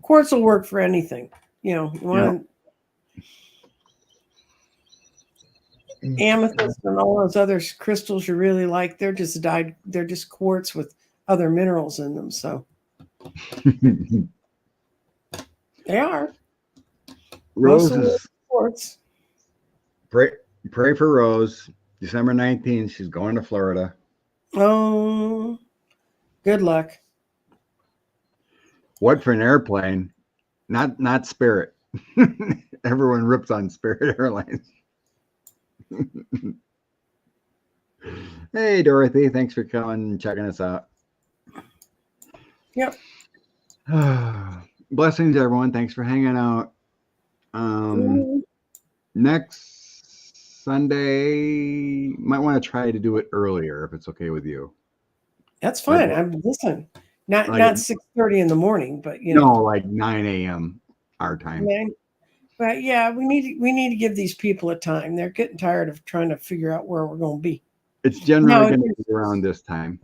Quartz will work for anything. You want amethyst and all those other crystals you really like. They're just quartz with other minerals in them. So they are. Rose is quartz. Pray for Rose. December 19th, she's going to Florida. Oh, good luck. What for an airplane? Not Spirit. Everyone rips on Spirit Airlines. Hey, Dorothy, thanks for coming and checking us out. Yep. Blessings, everyone. Thanks for hanging out. Next Sunday, might want to try to do it earlier if it's okay with you. That's fine. I'm listening. Not 6:30 in the morning, but like 9 a.m. our time. But yeah, we need to give these people a time. They're getting tired of trying to figure out where we're going to be. It's generally going to be around this time.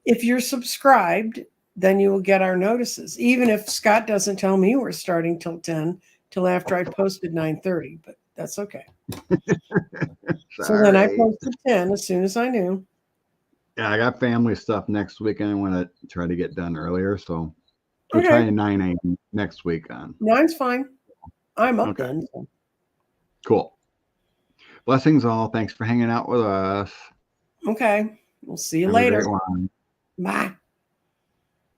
If you're subscribed, then you will get our notices. Even if Scott doesn't tell me we're starting till 10, till after I posted 9:30, but that's okay. So then I posted 10 as soon as I knew. Yeah, I got family stuff next weekend. I want to try to get done earlier, so we're trying 9 a.m. next week on. 9's fine. I'm up then. So. Cool. Blessings all. Thanks for hanging out with us. Okay. We'll see you Have later. A great one. Bye.